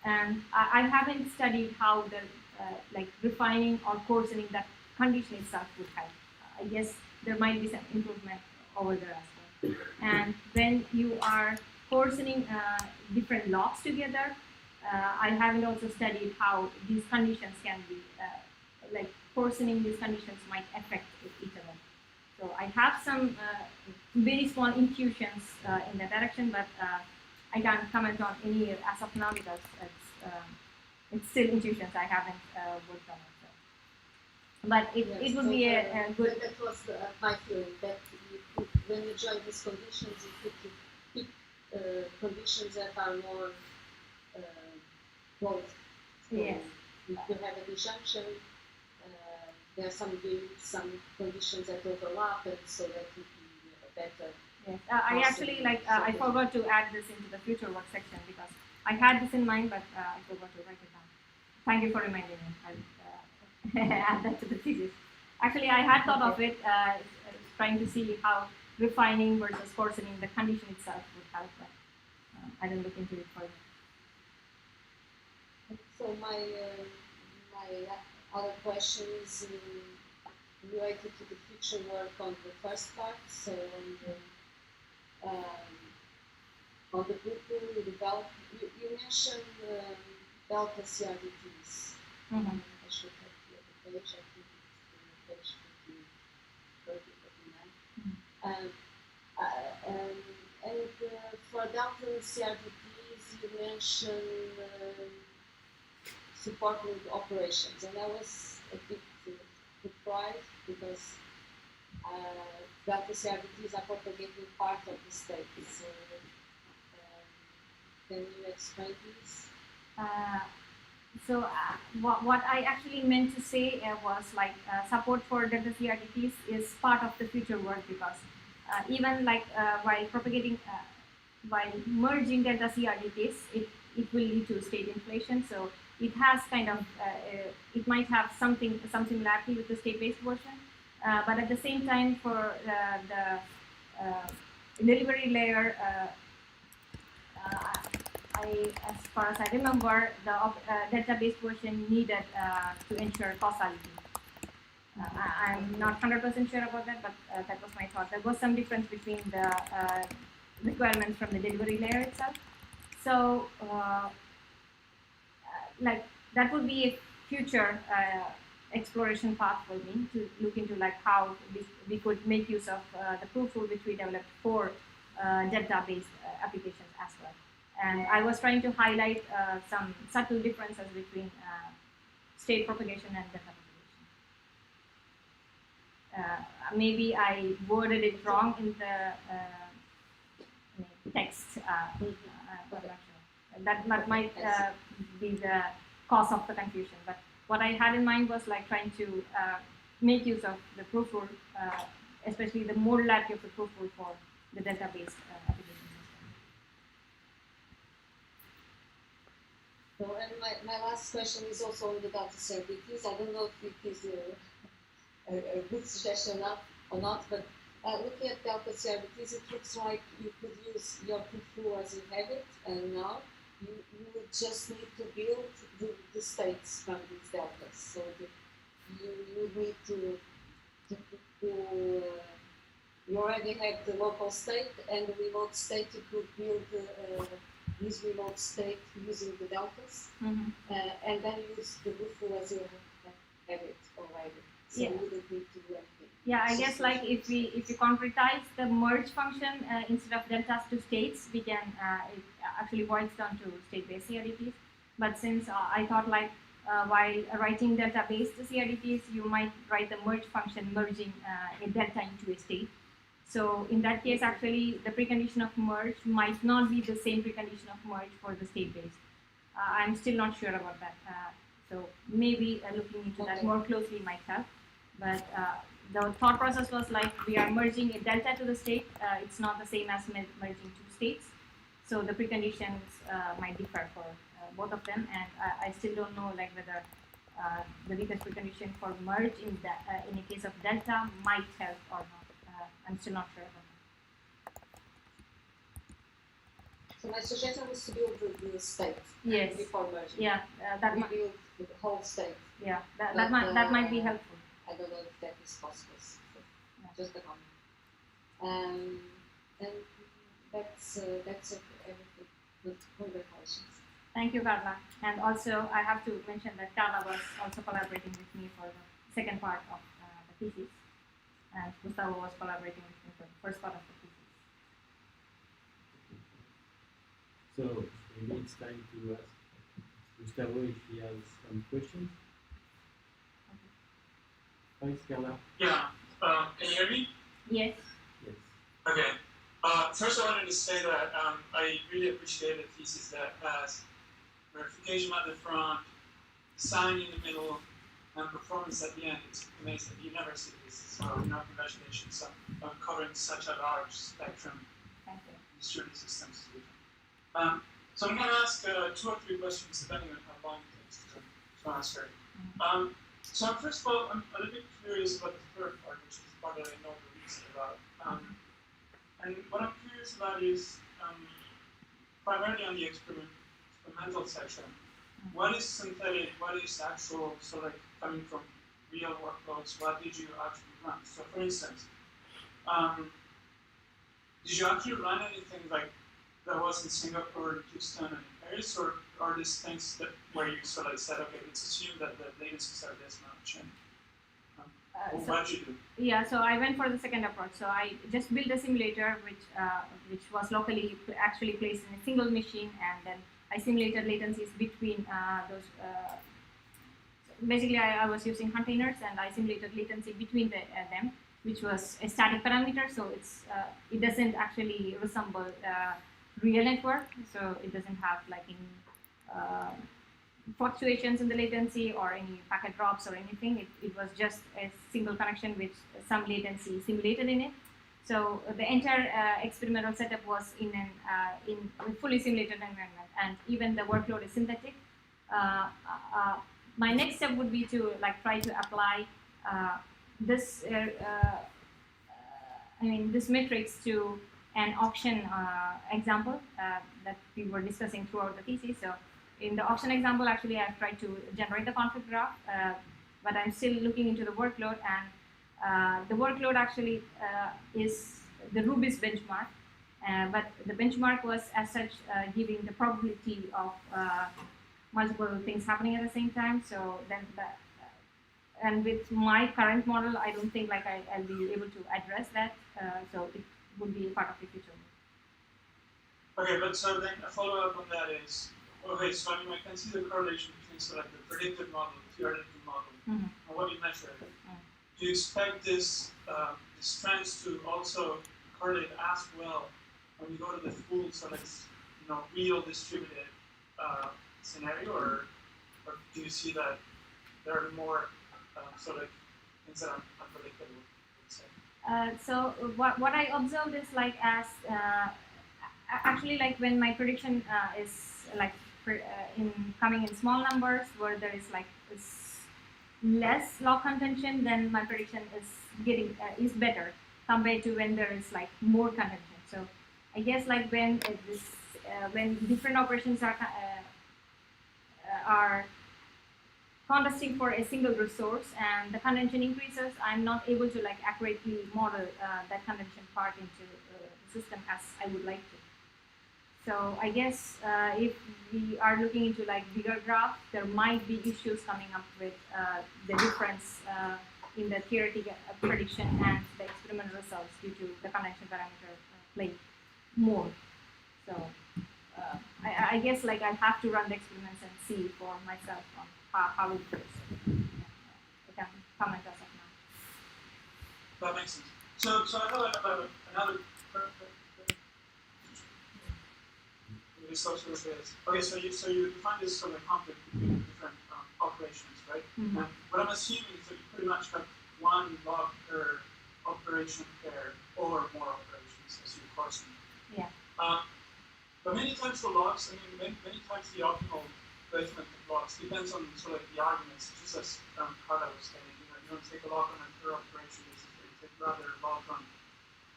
And I haven't studied how the like refining or coarsening that condition itself would help. I guess there might be some improvement over there as well. And when you are coarsening different logs together, I haven't also studied how these conditions can be, like coarsening these conditions might affect each other. So I have some very small intuitions in that direction, but I can't comment on any as of now because it's still intuitions. I haven't worked on it. So. But it would be a good. That was my feeling, that when you join these conditions, you could pick conditions that are more close. So Yes. if you have a disjunction, there are some conditions that overlap, and so that would be better. Yes, I actually I forgot to add this into the future work section because I had this in mind, but I forgot to write it down. Thank you for reminding me. I'll add that to the thesis. Actually, I had thought of it, trying to see how refining versus coarsening the condition itself would help, but I didn't look into it further. So my other question is related to the future work on the first part. So on the group you developed, you mentioned delta CRDTs. Mm-hmm. I should have the page. I think it's page 39. And for delta CRDTs, you mentioned supporting operations, and I was a bit surprised because delta CRDTs are propagating part of the state. So can you explain this? So what I actually meant to say was like support for delta CRDTs is part of the future work, because even like while propagating, while merging delta CRDTs, it will lead to state inflation. So it has kind of, it might have some similarity with the state-based version, but at the same time for the delivery layer, as far as I remember, the delta-based version needed to ensure causality. I'm not 100% sure about that, but that was my thought. There was some difference between the requirements from the delivery layer itself. So, like that would be a future exploration path for me to look into, like how we could make use of the proof rule which we developed for delta-based applications as well. And I was trying to highlight some subtle differences between state propagation and delta propagation. Maybe I worded it wrong in the text. That might be the cause of the confusion. But what I had in mind was like trying to make use of the proof rule, especially the modularity of the proof rule for the delta-based applications. So, and my last question is also on the delta CRDTs. I don't know if it is a good suggestion or not, but looking at delta CRDTs, it looks like you could use your proof rule as you have it, and now you would just need to build the states from these deltas. So you need to you already have the local state and the remote state. You could build this remote state using the deltas, and then use the buffer as you have it already. So you wouldn't need to do anything. Yeah, I guess like if we concretize the merge function instead of deltas to states, we can it actually boils down to state-based CRDTs. But since I thought like while writing delta-based CRDTs, you might write the merge function merging a delta into a state. So in that case, actually, the precondition of merge might not be the same precondition of merge for the state-based. I'm still not sure about that. So maybe looking into that more closely might help. But the thought process was like we are merging a delta to the state. It's not the same as merging two states. So the preconditions might differ for both of them. And I still don't know like whether the weakest precondition for merge in a case of delta might help or not. I'm still not sure about that. So my suggestion was to build the state before merging. Yeah, that might build the whole state. Yeah, that might be helpful. I don't know if that is possible. So just a comment. And that's everything. Congratulations. Thank you, Carla. And also, I have to mention that Carla was also collaborating with me for the second part of the thesis. And Gustavo was collaborating with me for the first part of the thesis. So maybe it's time to ask Gustavo if he has some questions. Thanks, Carla. Yeah. Can you hear me? Yes. Yes. Okay. First, I wanted to say that I really appreciate a thesis that has verification at the front, sign in the middle, and performance at the end. It's amazing. You never see this. So, congratulations on covering such a large spectrum Thank you. of distributed systems. So I'm going to ask 2 or 3 questions depending on how long it takes to answer. So first of all, I'm a little bit curious about the third part, which is the part that I know the least about. And what I'm curious about is primarily on the experimental section. What is synthetic? What is actual? So like coming from real workloads, what did you actually run? So for instance, did you actually run anything like that was in Singapore, Houston, and Paris, or are these things that where you sort of said, okay, let's assume that the latencies are this much, and what did you do? Yeah, so I went for the second approach. So I just built a simulator which was locally actually placed in a single machine, and then I simulated latencies between those. Basically, I was using containers, and I simulated latency between them, which was a static parameter. So it doesn't actually resemble real network. So it doesn't have like any fluctuations in the latency or any packet drops or anything. It was just a single connection with some latency simulated in it. So the entire experimental setup was in a fully simulated environment, and even the workload is synthetic. My next step would be to like try to apply this this matrix to an auction example that we were discussing throughout the thesis. So in the auction example, actually, I've tried to generate the conflict graph, but I'm still looking into the workload, and the workload actually is the Rubis benchmark, but the benchmark was as such giving the probability of multiple things happening at the same time. So then and with my current model, I don't think like I'll be able to address that. So it would be a part of the future. Okay, but so then a follow-up on that is, okay, so I can see the correlation between so like the predictive model, the theoretical model, and what you measure. Do you expect this trends to also correlate as well when you go to the full sort of real distributed scenario, or do you see that there are more sort of things that are unpredictable? So what I observed is like as actually like when my prediction is like coming in small numbers where there is like less log contention, then my prediction is getting is better compared to when there is like more contention. So I guess like when this when different operations are contesting for a single resource and the contention increases, I'm not able to like accurately model that contention part into the system as I would like to. So I guess if we are looking into like bigger graph, there might be issues coming up with the difference in the theoretical prediction and the experimental results due to the contention parameter play more. So I guess like I'll have to run the experiments and see for myself on how it goes. I can comment as of now. That makes sense. So I have another. Okay, so you define this sort of conflict between different operations, right? Mm-hmm. And what I'm assuming is that you pretty much have one log per operation pair or more operations as you parse them. Yeah. But many times the logs, I mean, many times the optimal placement of logs depends on sort of the arguments, just as Carla was saying. You don't take a log on a per operation basis, but you take rather a log on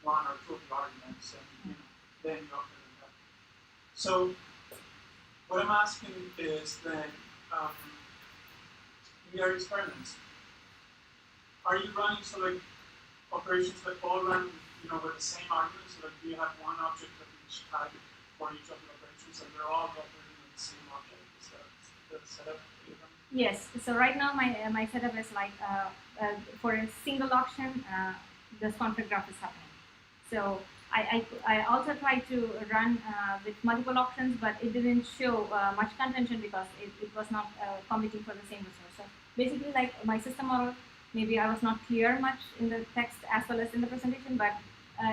one or two of the arguments, and then you operate. So what I'm asking is then, in your experiments, are you running sort of operations that all run, with the same arguments? So that do you have one object of each type for each of the operations, and they're all operating on the same object? Is that the setup? Yes. So right now my setup is like for a single auction, this conflict graph is happening. So I also tried to run with multiple options, but it didn't show much contention because it was not competing for the same resource. So basically, like my system model, maybe I was not clear much in the text as well as in the presentation, but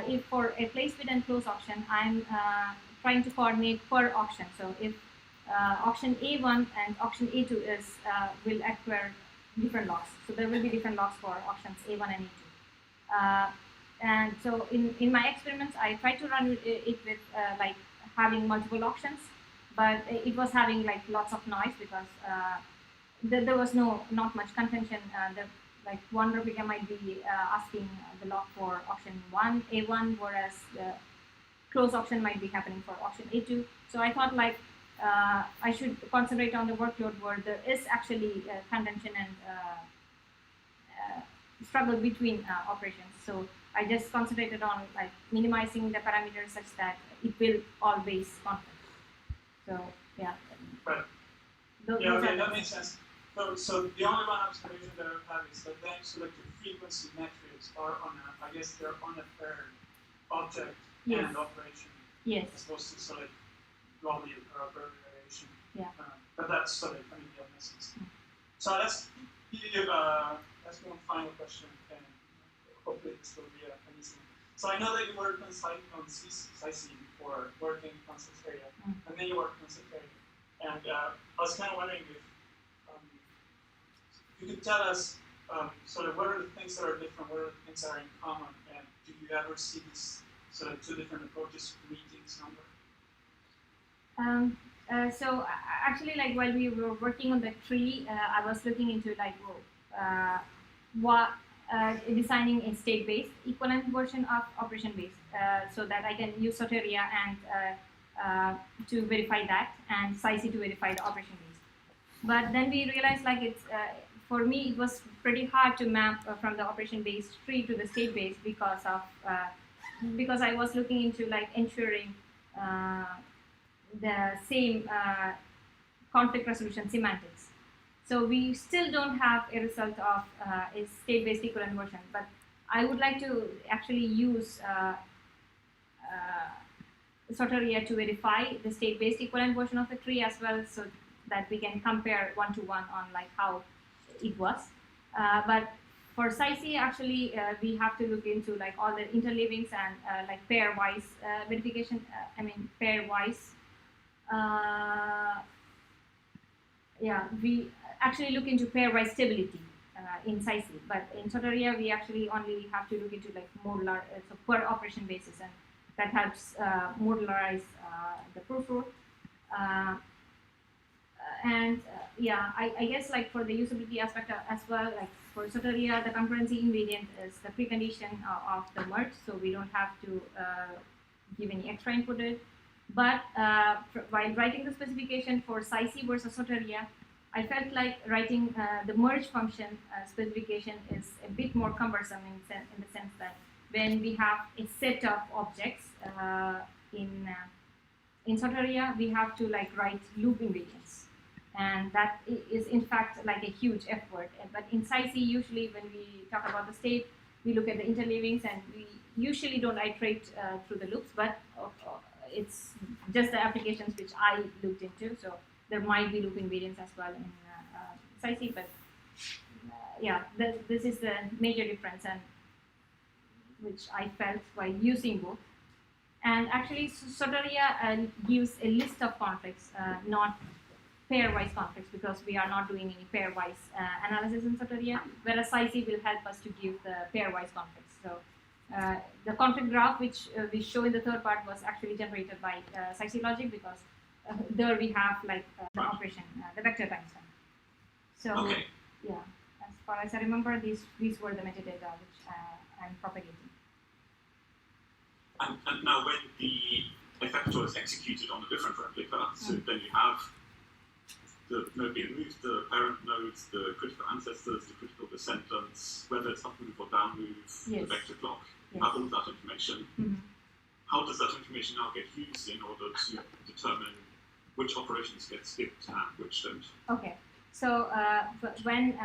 if for a place bid and close auction, I'm trying to coordinate per auction. So if auction A1 and auction A2 is will acquire different logs. So there will be different logs for auctions A1 and A2. And so in my experiments, I tried to run it with like having multiple auctions, but it was having like lots of noise because there was not much contention. Like one replica might be asking the log for auction A1, whereas the close auction might be happening for auction A2. So I thought like I should concentrate on the workload where there is actually contention and struggle between operations. So I just concentrated on like minimizing the parameters such that it will always conflict. So yeah. Right. Okay, that makes sense. So the only one observation that I have is that then selected frequency metrics are on a, I guess they're on a paired object and operation. Yes. As opposed to select globally per operation. Yeah. But that's sort of the essence. So let's one final question, and hopefully this will be an easy one. So I know that you worked on SIC before working on Area, and then you worked on Area. And I was kind of wondering if you could tell us sort of what are the things that are different, what are the things that are in common, and do you ever see these sort of two different approaches meeting somewhere? So actually, like while we were working on the tree, I was looking into like designing a state-based equivalent version of operation-based, so that I can use Soteria and to verify that, and SIC to verify the operation-based. But then we realized like it's for me it was pretty hard to map from the operation-based tree to the state-based because I was looking into like ensuring the same conflict resolution semantics. So we still don't have a result of a state-based equivalent version, but I would like to actually use Soteria to verify the state-based equivalent version of the tree as well, so that we can compare one-to-one on like how it was. But for SIC, actually, we have to look into like all the interleavings and like pairwise verification. Pairwise. We actually look into pairwise stability in SIC, but in Soteria we actually only have to look into like modular, so per operation basis, and that helps modularize the proof root. I guess like for the usability aspect as well, like for Soteria, the concurrency invariant is the precondition of the merge, so we don't have to give any extra input to it. But while writing the specification for SciC versus Soteria, I felt like writing the merge function specification is a bit more cumbersome in the sense that when we have a set of objects in Soteria, we have to like write loop invariants, and that is in fact like a huge effort. But in SciC, usually when we talk about the state, we look at the interleavings, and we usually don't iterate through the loops, but it's just the applications which I looked into. So there might be loop invariants as well in SciC, but yeah, this is the major difference, and which I felt while using both. And actually, Soteria gives a list of conflicts, not pairwise conflicts, because we are not doing any pairwise analysis in Soteria, whereas SciC will help us to give the pairwise conflicts. So the conflict graph, which we show in the third part, was actually generated by SciC logic, because there we have like the operation, the vector times time. So yeah, as far as I remember, these were the metadata which I'm propagating. And now when the effector is executed on a different replica, so then you have the node being moved, the parent nodes, the critical ancestors, the critical descendants, whether it's up move or down move, the vector clock, you have all that information. How does that information now get used in order to determine which operations get skipped and which don't? Okay. So when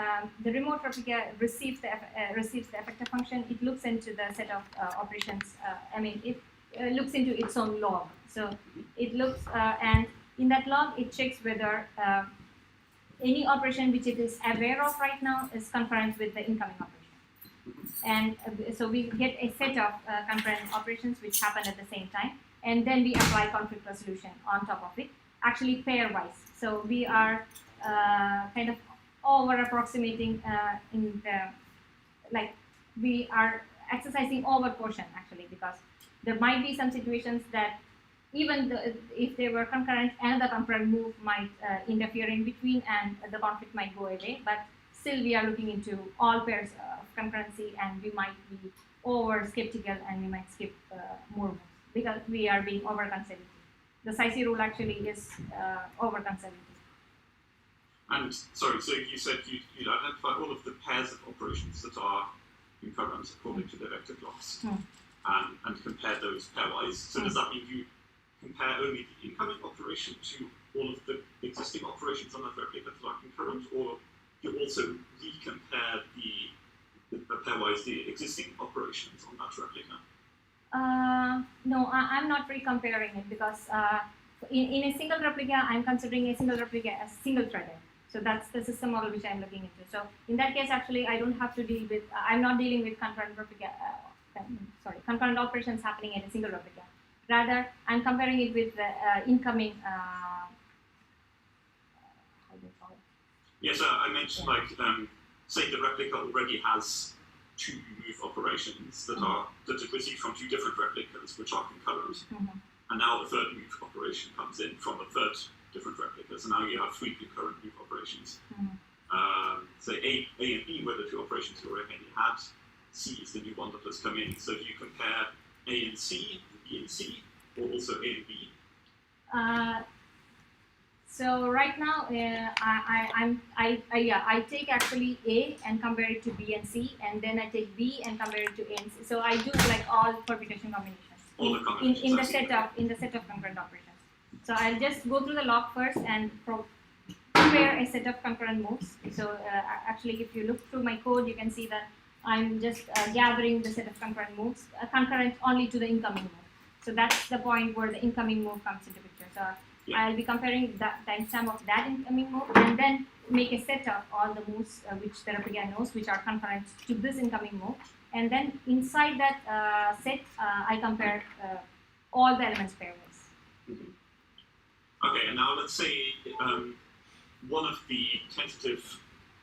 the remote replica receives the effector function, it looks into the set of operations. It looks into its own log. So it looks, and in that log, it checks whether any operation which it is aware of right now is concurrent with the incoming operation. And so we get a set of concurrent operations which happen at the same time, and then we apply conflict resolution on top of it, actually pairwise. So we are kind of over approximating in the, like, we are exercising over caution actually, because there might be some situations that even if they were concurrent, another concurrent move might interfere in between, and the conflict might go away, but still we are looking into all pairs of concurrency, and we might be over skeptical, and we might skip more moves because we are being over conservative. The SciC rule actually is over conservative. And sorry, so you said you'd identify all of the pairs of operations that are concurrent according to the vector clocks, and compare those pairwise. So does that mean you compare only the incoming operation to all of the existing operations on that replica that are concurrent, or you also recompare the pairwise the existing operations on that replica? No, I'm not recomparing it, because in a single replica, I'm considering a single replica as single-threaded. So that's the system model which I'm looking into. So in that case, actually, I don't have to deal with, I'm not dealing with concurrent replica, concurrent operations happening in a single replica. Rather, I'm comparing it with the incoming, how do you call it? Yes, I mentioned say the replica already has two move operations that are received from two different replicas which are concurrent, and now the third move operation comes in from a third different replicas, and now you have three concurrent move operations. Say A and B were the two operations you already had. C is the new one that has come in. So do you compare A and C, B and C, or also A and B? So right now, I take actually A and compare it to B and C, and then I take B and compare it to A and C. So I do like all permutation combinations in the set of concurrent operations. So I'll just go through the log first and compare a set of concurrent moves. So actually, if you look through my code, you can see that I'm just gathering the set of concurrent moves, concurrent only to the incoming move. So that's the point where the incoming move comes into picture. So I'll be comparing the timestamp of that incoming move, and then make a set of all the moves which the replica knows, which are concurrent to this incoming move. And then inside that set, I compare all the elements pairwise. Okay, and now let's say one of the tentative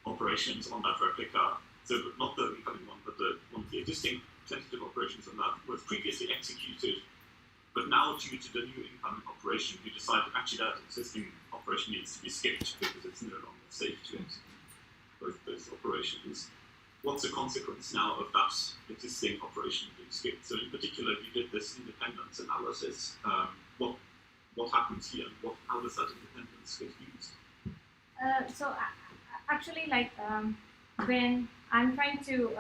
operations on that replica, so not the incoming one, but one of the existing tentative operations on that was previously executed, but now due to the new incoming operation, you decide that actually that existing operation needs to be skipped because it's no longer safe to execute both those operations. What's the consequence now of that existing operation being skipped? So in particular, if you did this independence analysis, what what happens here? How does that independence get used? Actually, like when I'm trying to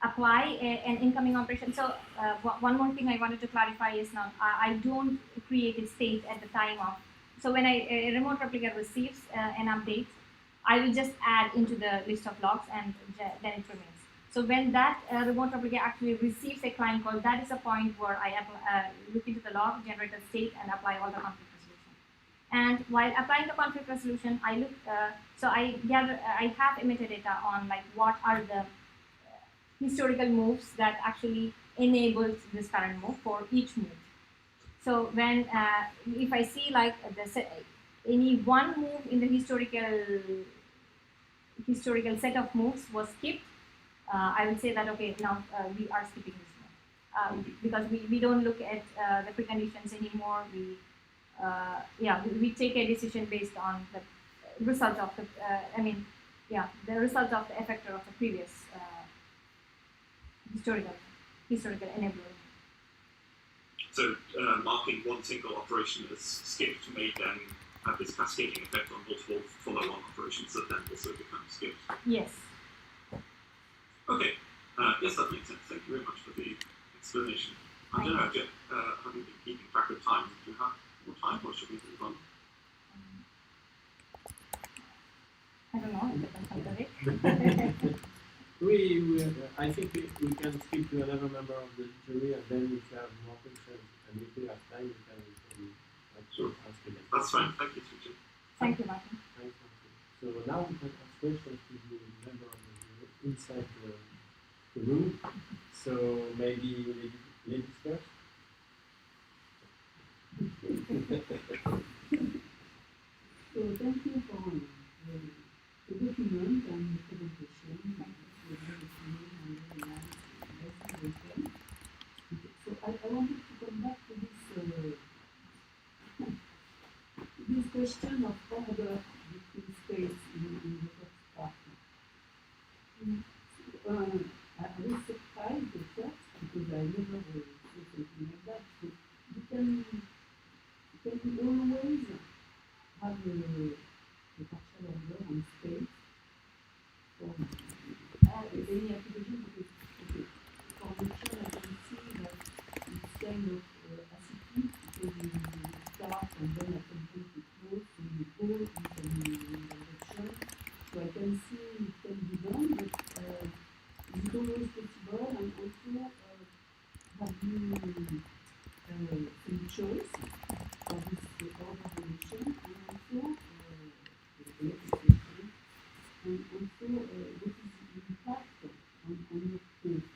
apply an incoming operation. So one more thing I wanted to clarify is now I don't create a state at the time of. So when a remote replica receives an update, I will just add into the list of logs and then it remains. So when that remote replica actually receives a client call, that is a point where I look into the log, generate a state, and apply all the conflict resolution. And while applying the conflict resolution, I look. So I have a metadata on like what are the historical moves that actually enables this current move for each move. So when if I see like any one move in the historical set of moves was skipped, I will say that okay, now we are skipping this move because we don't look at the preconditions anymore. We take a decision based on the result of the the result of the effector of the previous historical enabler. So marking one single operation as skipped may then have this cascading effect on multiple follow-on operations that then also become skipped. Yes. Okay. Yes, that makes sense. Thank you very much for the explanation. I don't know, Jeff, having been keeping track of time, do you have more time or should we move on? I don't know, it depends on the rate. I think we can speak to another member of the jury, and then if you have more questions, and if we have time, we can Sure. ask again. That's fine. Thank you, Suji. Thank you, Martin. Thanks, Martin. So now we can ask questions to the member of the jury inside the room. So maybe ladies first. So thank you for the document and the presentation. So I wanted to come back to this question of order between states in the first part. I was surprised at first because I never saw something like that. So you can always have a partial order on state for any application because for machine I can see that it's kind of acyclic because you start and then at some point you close, so you go in some direction. So I can see it can be done, but is it always possible? And also have you some choice for this order relation and also and also what is the impact on your code?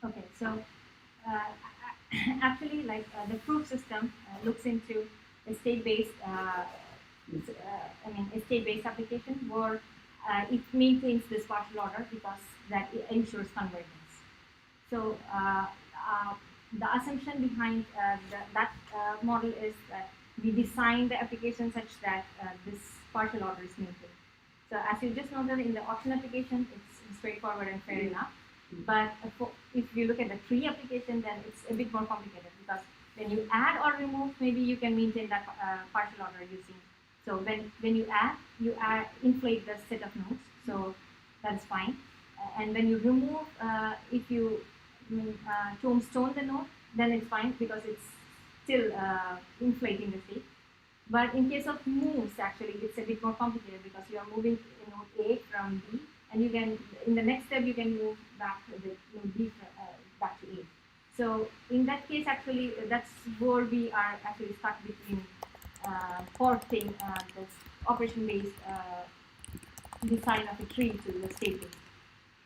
Okay, so actually, like the proof system looks into a state-based, a state-based application where it maintains this partial order because that ensures convergence. So the assumption behind that model is that we design the application such that this partial order is maintained. So as you just noted in the auction application, it's straightforward and fair enough. But if you look at the tree application, then it's a bit more complicated because when you add or remove, maybe you can maintain that partial order using. So when you add inflate the set of nodes, so that's fine. And when you remove, if you tombstone the node, then it's fine because it's still inflating the state. But in case of moves, actually, it's a bit more complicated because you are moving node A from B, and you can, in the next step, you can move back the node B back to A. So in that case, actually, that's where we are actually stuck between porting this operation-based design of a tree to the state-based.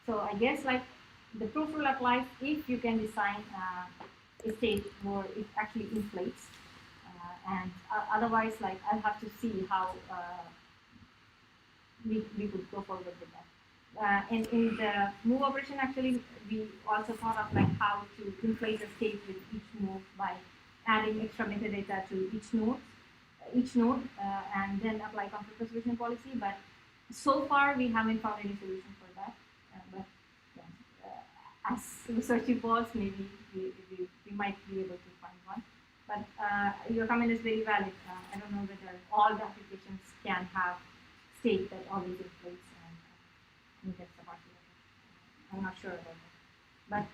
So I guess like the proof rule applies if you can design a state where it actually inflates. And otherwise, like I'll have to see how we could go forward with that. And in the move operation, actually, we also thought of like how to inflate the state with each move by adding extra metadata to each node, and then apply conflict resolution policy. But so far, we haven't found any solution for that. But as research evolves, maybe we might be able to find one. But your comment is very valid. I don't know whether all the applications can have state that always inflates and gets the partial order. I'm not sure about that. But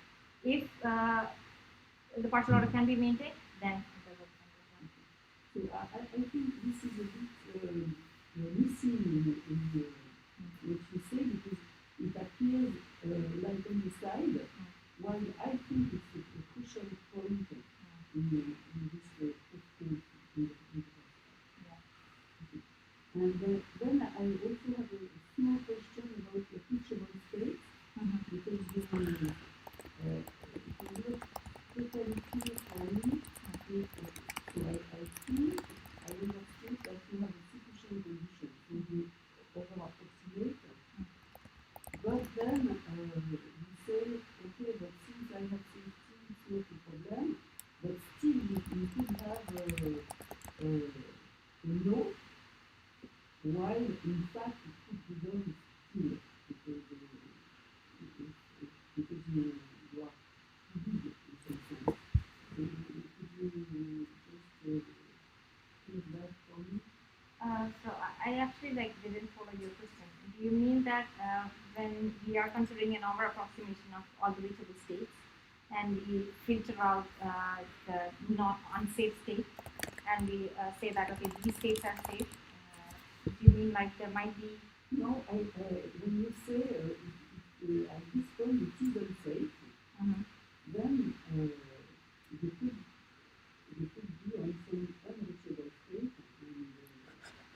if the partial order can be maintained, then the work can be done. So I think this is a bit missing in what you say, because it appears like on the slide, while I think it's a crucial point in this code. And then I also have a small question about the teachable state, because it was not totally clear for me. So I think I understood that you have a sufficient condition, so you over approximate. But then you say, okay, but since I have safety, it's not a problem. But still, you could have a no, while in fact it could be done still, because you are too big in some sense. So could you just think that for me? So I actually didn't follow your question. Do you mean that when we are considering an over approximation of all the reachable states, and we filter out the not unsafe state, and we say that okay, these states are safe? Do you mean like there might be? No, when you say at this point it is unsafe, then there could be on some unreachable state,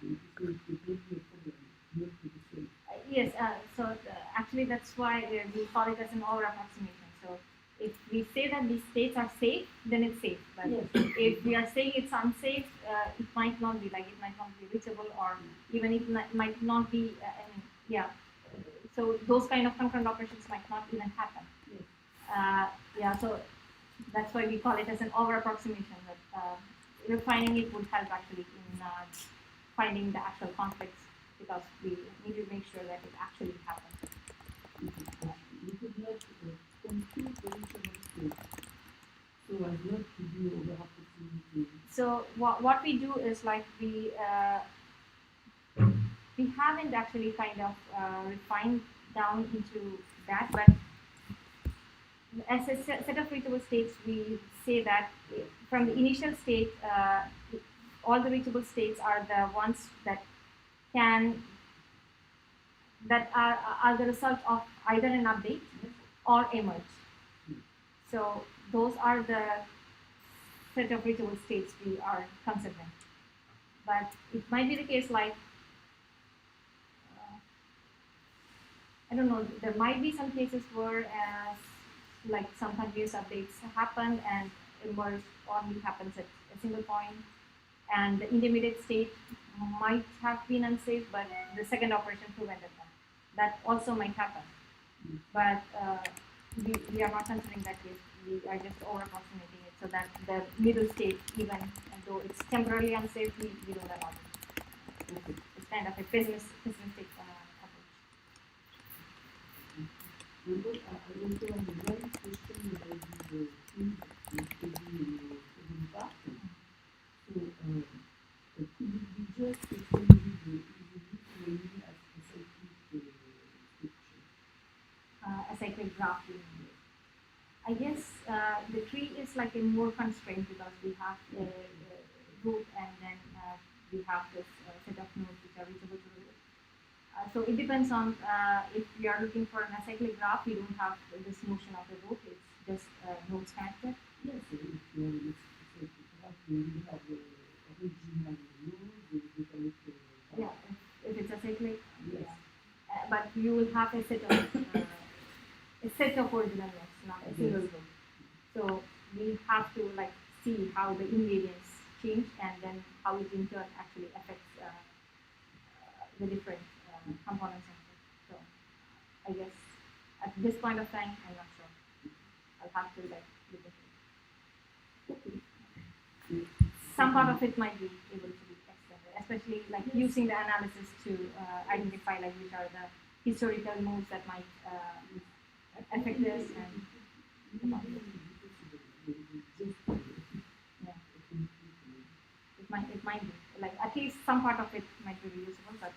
and it could be a problem, not to be safe. Yes, so actually that's why we call it as an over approximation. So if we say that these states are safe, then it's safe. But yes. If we are saying it's unsafe, it might not be, it might not be reachable, or even it might not be, so those kind of concurrent operations might not even happen. Yes. So that's why we call it as an over approximation. That refining it would help actually in finding the actual conflicts, because we need to make sure that it actually happens. You could not compute the reachable state, so as not to be over approximated. So what we do is we haven't actually kind of refined down into that, but as a set of reachable states, we say that from the initial state, all the reachable states are the ones that are the result of either an update or a merge. So those are the set of reachable states we are considering. But it might be the case I don't know, there might be some cases where some continuous updates happen and a merge only happens at a single point, and the intermediate state might have been unsafe, but the second operation prevented that. That also might happen. But we are not considering that case. We are just over approximating it so that the middle state, even though it's temporarily unsafe, we don't allow it. It's kind of a pessimistic approach. And I also have a one question about the things that you in the past. So could it be just extending the easily as a cyclic structure? A cyclic graph. I guess the tree is like a more constraint, because we have a root, and then we have this set of nodes which are reachable to the root. So it depends on if we are looking for an acyclic graph, we don't have this notion of the root, it's just nodes connected. Yes, so if you have a graph, you have the original node, the different if it's acyclic, yes. But you will have a set of original nodes, not a single root. So we have to see how the invariants change, and then how it in turn actually affects the different components of it. So I guess at this point of time, I'm not sure. I'll have to look at it. Some part of it might be able to be extended, especially using the analysis to identify which are the historical moves that might affect this. And it might be. Like at least some part of it might be reusable, but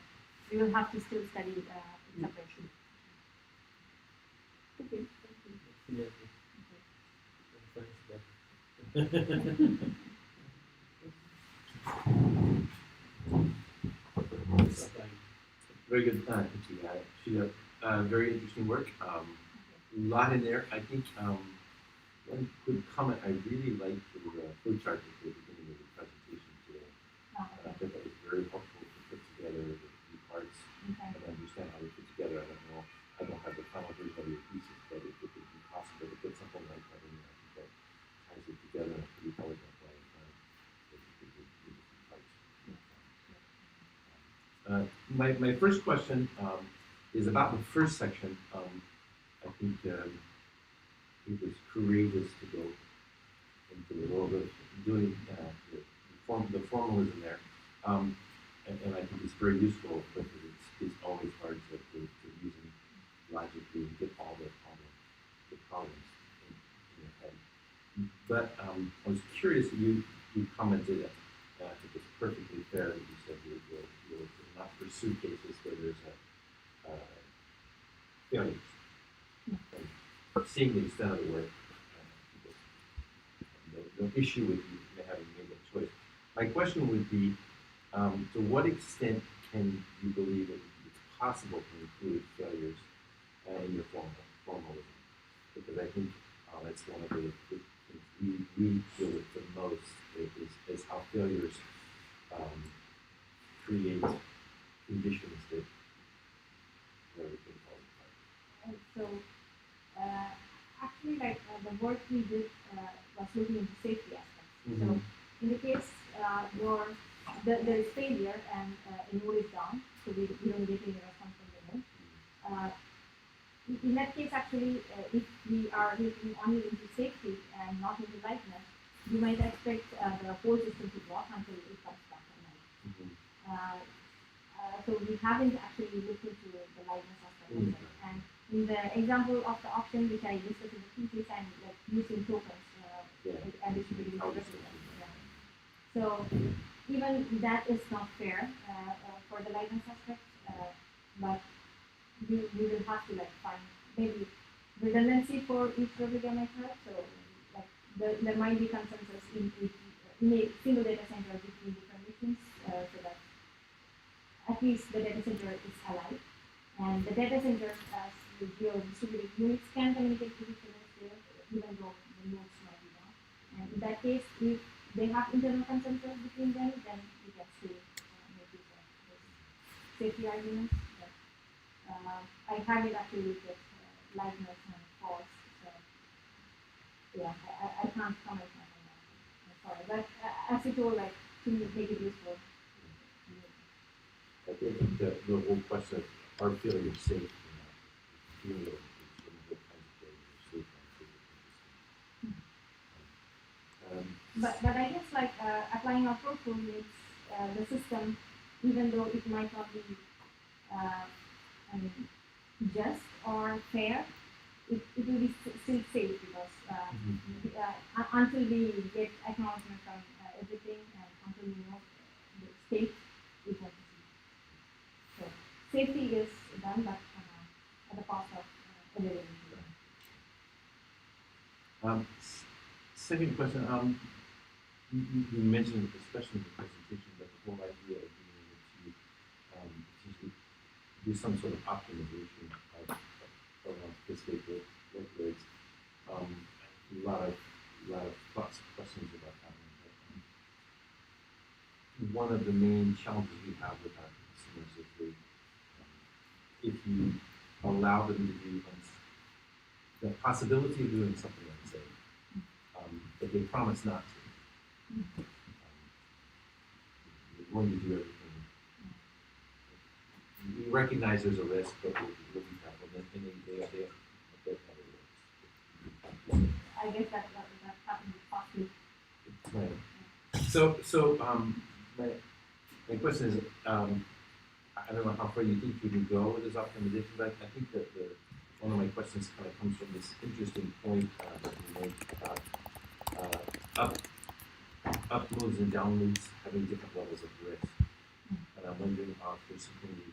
we will have to still study it separately. Okay. Yeah. Very good. Thank you. She very interesting work. A lot in there. I think one quick comment. I really liked your flow chart at the beginning of the presentation today. I thought that was very helpful to put together the three parts and understand how they fit together. I don't know. I don't have the final version of your thesis, but if it would be possible to put something like that in there, I think that ties it together in a pretty elegant way. My first question is about the first section. I think it was courageous to go into the world of doing the formalism there, and I think it's very useful because it's always hard to reason logically and get all the problems in your head. But I was curious that you commented that I think it's perfectly fair that you said you'll not pursue cases where there's failures. And seeing the extent of the work, no issue with you having made that choice. My question would be, to what extent can you believe that it's possible to include failures in your formalism? Because I think that's one of the things we deal with the most is how failures create conditions that everything falls apart. So actually, like the work we did was looking into safety aspects. So in the case there is failure and a node is down, so we don't get any response from the node. In that case, actually, if we are looking only into safety and not into lightness, you might expect the whole system to block until it comes back online. So we haven't actually looked into the lightness aspect of it. And in the example of the option which I listed in the thesis, I'm like using tokens and distributing replicas. So even that is not fair for the lightness aspect, but we will have to like find maybe redundancy for each replica method. So like there might be consensus in a single data center between different machines, so that at least the data center is alive, and the data centers as your distributed units can communicate with each other there, even though the nodes might be down. And in that case, if they have internal consensus between them, then we can still make use of this safety arguments. But I haven't actually looked at lightness and false, so yeah, I can't comment on that. I'm sorry, but as you told, like to make it useful. I think the whole question of are failures safe or not, doing it, what kinds of failures are safe and But I guess like applying our proof rule makes the system, even though it might not be just or fair, it will be still safe because until we get acknowledgement from everything and until we know the state, we won't see. So safety is done, but at the cost of availability. Second question, you mentioned, especially in the presentation, that the whole idea of being able to do some sort of optimization around specific workloads. A lot of questions about that. One of the main challenges we have with our customers is if you allow them to do the possibility of doing something unsafe, but they promise not to. We're going to do everything. We recognize there's a risk, but we'll be careful. And they have I guess that happens possibly. Right. So my question is, I don't know how far you think you can go with this optimization, but I think that one of my questions kind of comes from this interesting point that you made about uploads and downloads having having different levels of risk. And I'm wondering if there's something you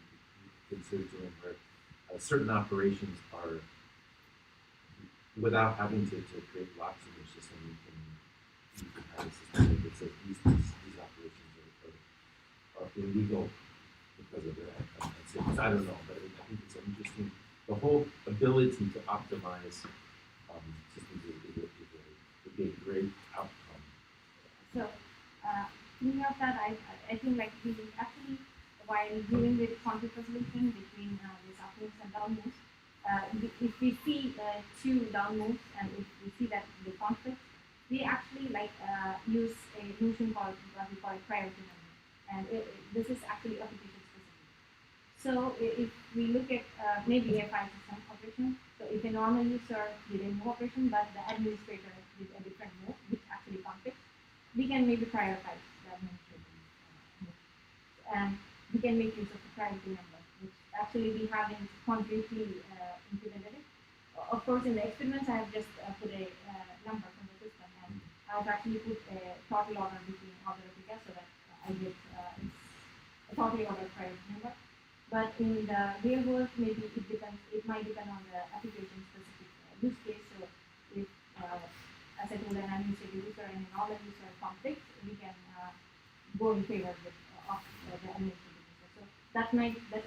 consider doing where certain operations are, without having to create locks in your system, you can have a system that says these operations are illegal because of their activities. I don't know, but I think it's interesting. The whole ability to optimize systems would be a great outcome. So, thinking of that, I think like we actually, while dealing with conflict resolution between these up moves and down moves, if we see two down moves and if we see that the conflict, we actually use a notion called what we call priority number, and this is actually application specific. So if we look at maybe a file system operation, so if a normal user did a move operation, but the administrator did a different move, which actually conflicts, we can maybe prioritize the administrator move. And we can make use of the priority number, which actually we haven't concretely implemented it. Of course, in the experiments, I have just put a number from the system, and I've actually put a total order between all the replicas so that I get a total order priority number. But in the real world, maybe it depends. It might depend on the application specific use case. So if, as I told, an administrative user and a normal user conflict, we can go in favor of the administrative user. So that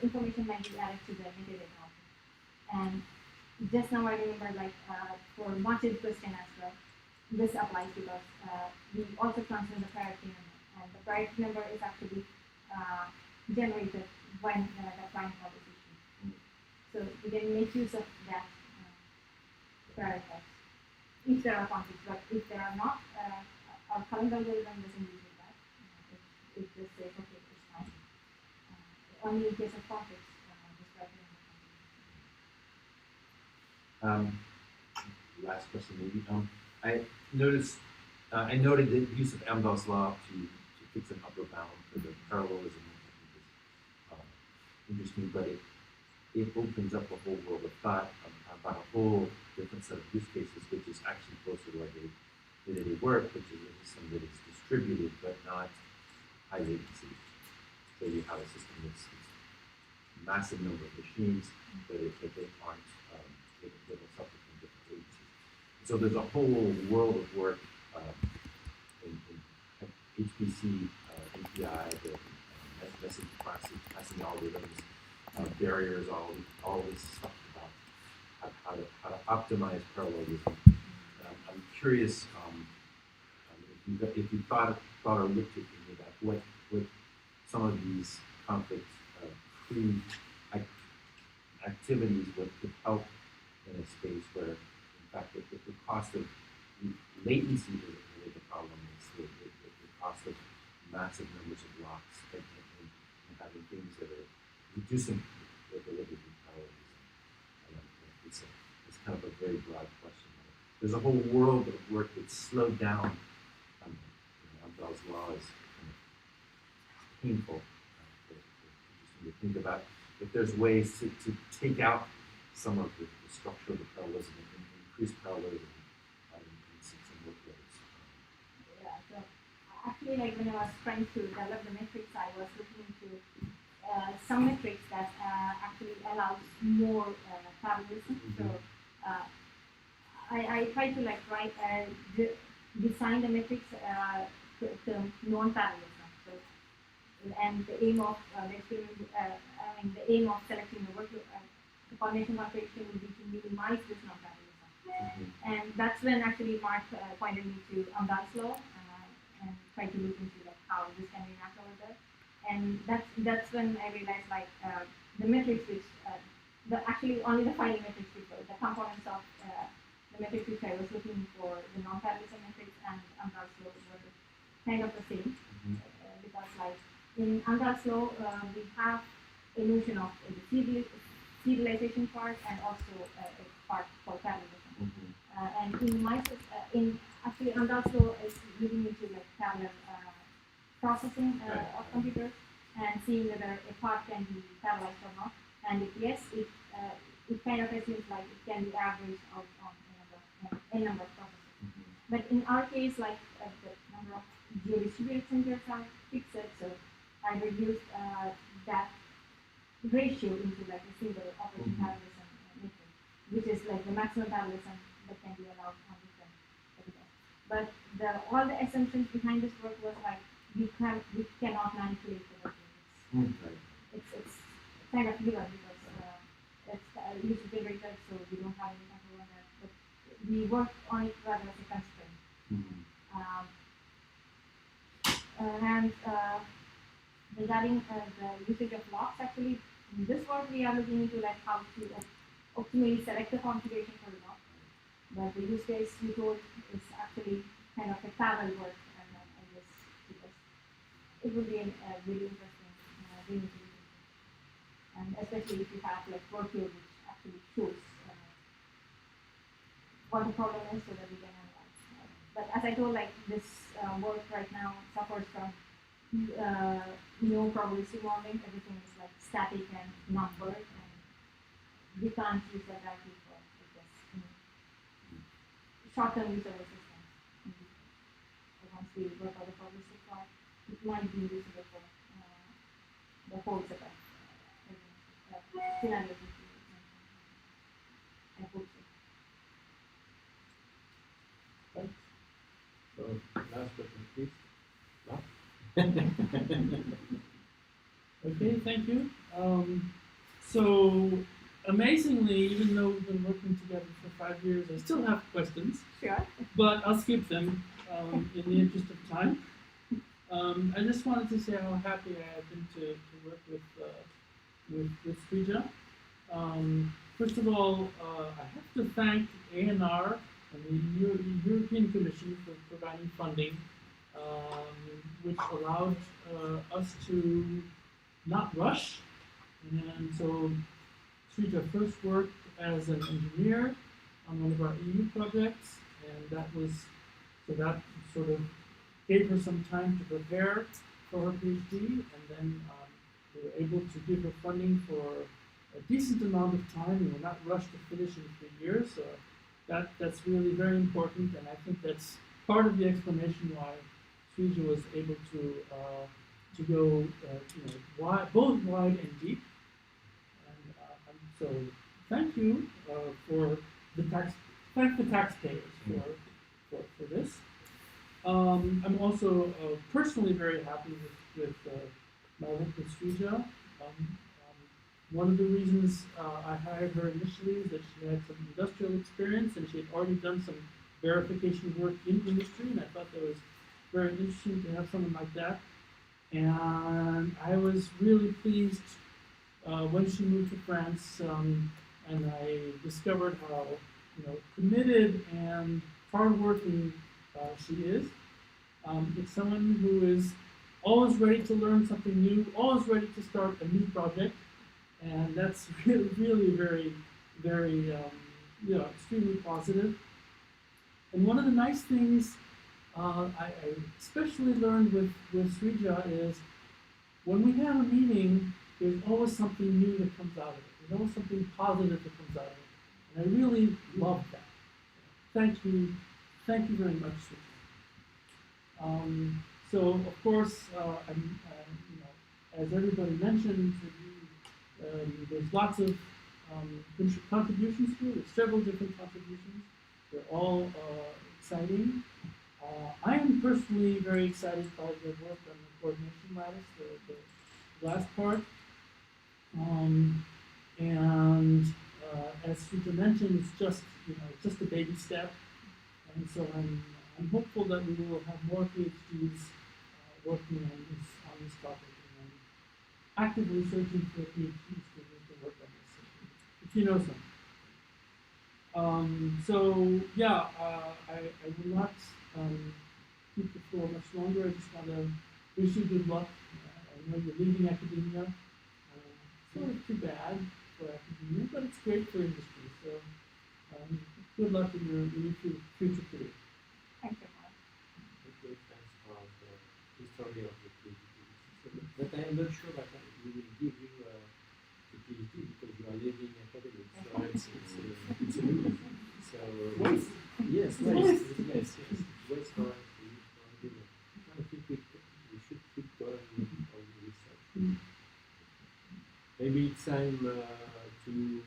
information might be added to the metadata output. And just now I remember, for Martin's question as well, this applies because we also transfer the priority number, and the priority number is actually generated when the client call is issued. So we can make use of that prioritize if there are conflicts, but if there are not, our current algorithm doesn't use that. It just says, okay, it's fine. Only in case of conflicts, this priority number. Last question, maybe. I noted the use of Amdahl's law to fix an upper bound for the parallelism. Interesting, but it opens up a whole world of thought about a whole different set of use cases, which is actually closer to like day-to-day work, which is a system that is distributed but not high latency. So you have a system that's massive number of machines, but they aren't they don't suffer from different latencies. So there's a whole world of work in HPC, API, the message passing algorithms, barriers, all this stuff about how to optimize parallelism. I'm curious if you thought or looked at any of that, what some of these conflict activities would help in a space where, in fact, the cost of latency isn't really the problem. It's the cost of massive numbers of blocks and having things that are reducing the delivery of parallelism. It's kind of a very broad question. There's a whole world of work that's slowed down. Amdahl's law is kind of painful. Interesting to think about if there's ways to take out some of the structure of the parallelism and increase parallelism in some workloads. Yeah, so actually, when I was trying to develop the metrics, I was looking into some metrics that actually allows more parallelism. So I try to design the metrics to non-parallelism. So, and the aim of the experiment, the aim of selecting the workload, the coordination configuration will be to minimize this non-parallelism. And that's when actually Mark pointed me to Amdahl's law and tried to look into how this can be mapped over there. And that's when I realized the metrics which actually only the filing metrics which were the components of the metrics which I was looking for, the non-parallelism metrics and Amdahl's law were kind of the same. Because in Amdahl's law we have a notion of the serialization part and also a part for parallelism. And in actually Amdahl's law is looking into parallel processing of computers and seeing whether a part can be parallelized or not. And if yes, it kind of assumes it can be averaged out on a number of processes. But in our case, like the number of geo-distributed centers are fixed, so I reduced that ratio into like a single operation parallelism matrix, which is like the maximum parallelism that can be allowed on different evidence. But all the assumptions behind this work was like we cannot manipulate the matrix. It's kind of given because it's used generated, so we don't have any control on that. But we work on it rather as a constraint. And regarding the usage of locks, actually, in this work we are looking into like how to optimally select the configuration for the lock. But the use case you told is actually kind of a parallel work, and I guess because it would be a really interesting thing to do. And especially if you have like workload which actually shows what the problem is so that we can analyze. But as I told, like this work right now suffers from no probabilistic modeling. Everything is like static and numbered, and we can't use that directly for short-term use of the system. So once we work out the probabilistic part, it might be usable for the whole set of scenarios. I hope so. Thanks. So, last question, please. No? Okay, thank you. So amazingly, even though we've been working together for 5 years, I still have questions. Sure. But I'll skip them in the interest of time. I just wanted to say how happy I have been to work with Srija. First of all, I have to thank ANR and the European Commission for providing funding, which allowed us to not rush. And so Srija first worked as an engineer on one of our EU projects, and that sort of gave her some time to prepare for her PhD, and then we were able to give her funding for a decent amount of time, and we're not rushed to finish in 3 years. So that's really very important, and I think that's part of the explanation why Srija was able to go both wide and deep. And so thank you thank the taxpayers for this. I'm also personally very happy with my work with Srija. One of the reasons I hired her initially is that she had some industrial experience and she had already done some verification work in industry, and I thought that was very interesting to have someone like that. And I was really pleased when she moved to France, and I discovered how committed and hardworking she is. It's someone who is always ready to learn something new, always ready to start a new project, and that's really, really very, very, extremely positive. And one of the nice things I especially learned with Srija is when we have a meeting, there's always something new that comes out of it. There's always something positive that comes out of it, and I really love that. Thank you very much, Srija. So of course, as everybody mentioned, there's lots of contributions here. There's several different contributions. They're all exciting. I am personally very excited by the work on the coordination lattice, the last part. And as Srija mentioned, it's just a baby step. And so I'm hopeful that we will have more PhDs working on this topic, and I'm actively searching for PhDs to work on this, if you know some. So yeah, I will not keep the floor much longer. I just want to wish you good luck. I know you're leaving academia. Sort of too bad for academia, but it's great for industry. So good luck in your future career. Thank you. Okay, thanks for the history of the PhD. But I am not sure that we will give you the PhD because you are leaving academics. So it's a lose. So yes, nice. Yes, yes. What's correct? I think we should keep going on research. Maybe it's time to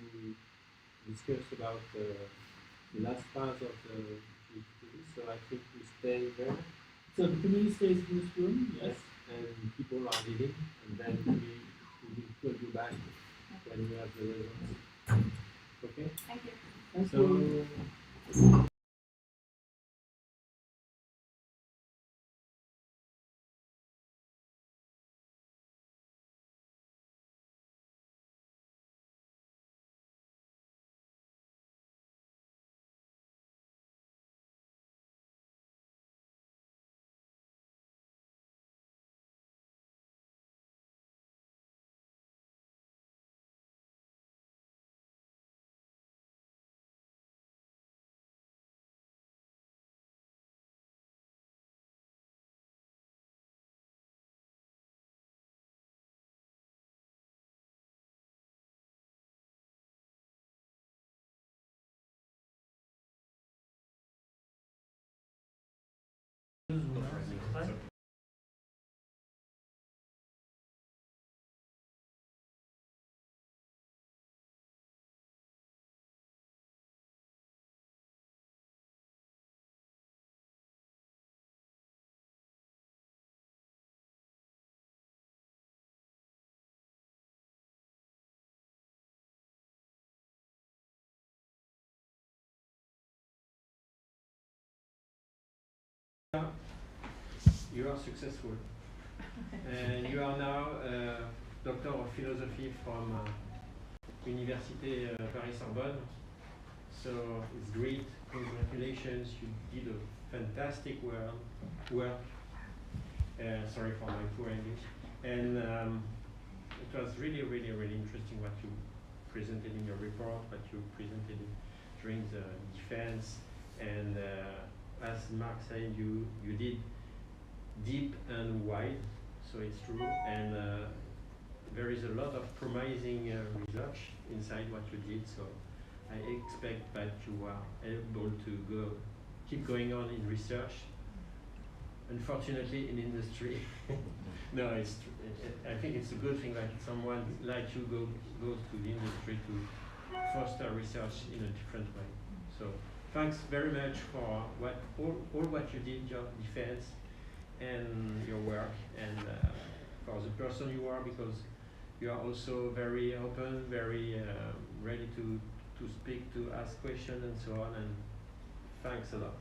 discuss about the last part of the GTD, so I think we stay there. So the community stays in this room, yes. And people are leaving, and then we will call you back when we have the results. Okay? Thank you. Thank So, you. you are successful. And you are now Doctor of Philosophy from Université Paris-Sorbonne. So it's great. Congratulations. You did a fantastic work. Sorry for my poor English. And it was really, really, really interesting what you presented in your report, what you presented during the defense. And as Mark said, you did deep and wide, so it's true. And there is a lot of promising research inside what you did. So I expect that you are able to keep going on in research. Unfortunately, in industry, no, I think it's a good thing that someone like you goes to the industry to foster research in a different way. So thanks very much for all what you did, your defense and your work, and for the person you are, because you are also very open, very ready to speak, to ask questions and so on, and thanks a lot.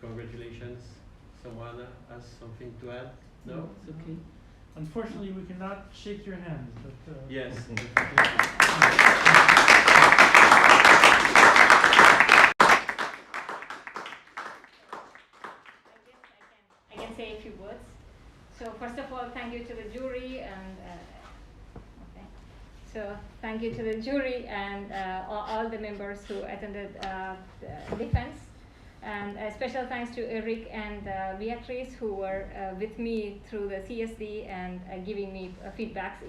Congratulations. Someone has something to add? No? It's okay. Unfortunately, we cannot shake your hand, but Yes. I can say a few words. So first of all, thank you to the jury and okay. So thank you to the jury and all the members who attended the defense. And a special thanks to Eric and Beatrice, who were with me through the CSD and giving me feedbacks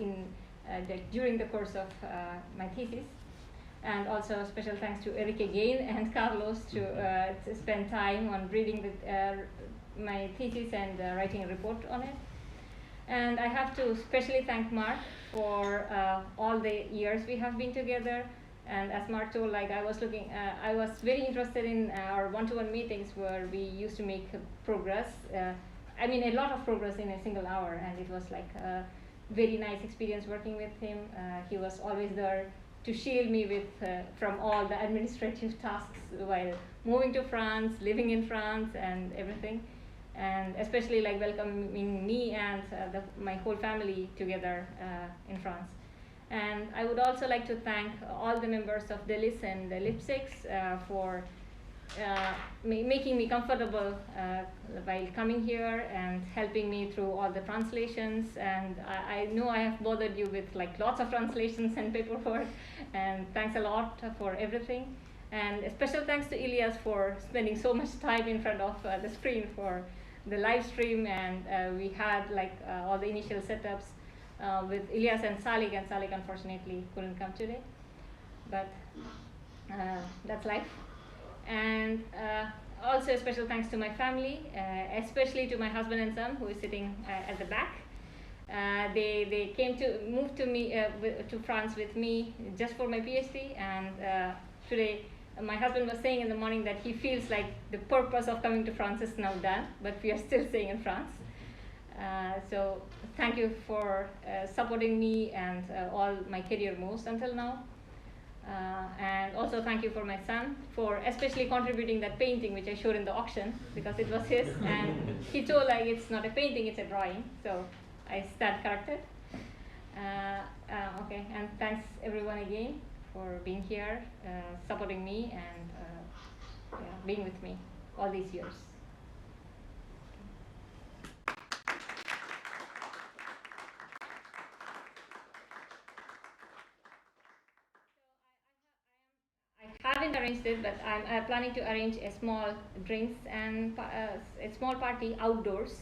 during the course of my thesis. And also special thanks to Eric again and Carlos to spend time on reading my thesis and writing a report on it. And I have to especially thank Mark for all the years we have been together. And as Mark told, like I was very interested in our one-to-one meetings where we used to make progress. I mean, a lot of progress in a single hour, and it was like a very nice experience working with him. He was always there to shield me from all the administrative tasks while moving to France, living in France, and everything. And especially like welcoming me and my whole family together in France. And I would also like to thank all the members of DELIS and the LIPSIX for making me comfortable while coming here and helping me through all the translations. And I know I have bothered you with like lots of translations and paperwork, and thanks a lot for everything. And a special thanks to Ilias for spending so much time in front of the screen for the live stream. And we had like all the initial setups with Ilias and Salik unfortunately couldn't come today, but that's life. And also a special thanks to my family, especially to my husband and son who is sitting at the back. They moved to France with me just for my PhD, and today my husband was saying in the morning that he feels like the purpose of coming to France is now done, but we are still staying in France. So thank you for supporting me and all my career moves until now. And also thank you for my son for especially contributing that painting which I showed in the auction, because it was his, and he told like it's not a painting, it's a drawing, so I stand corrected. Okay, and thanks everyone again for being here, supporting me, and being with me all these years. I haven't arranged it, but I'm planning to arrange a small drinks and a small party outdoors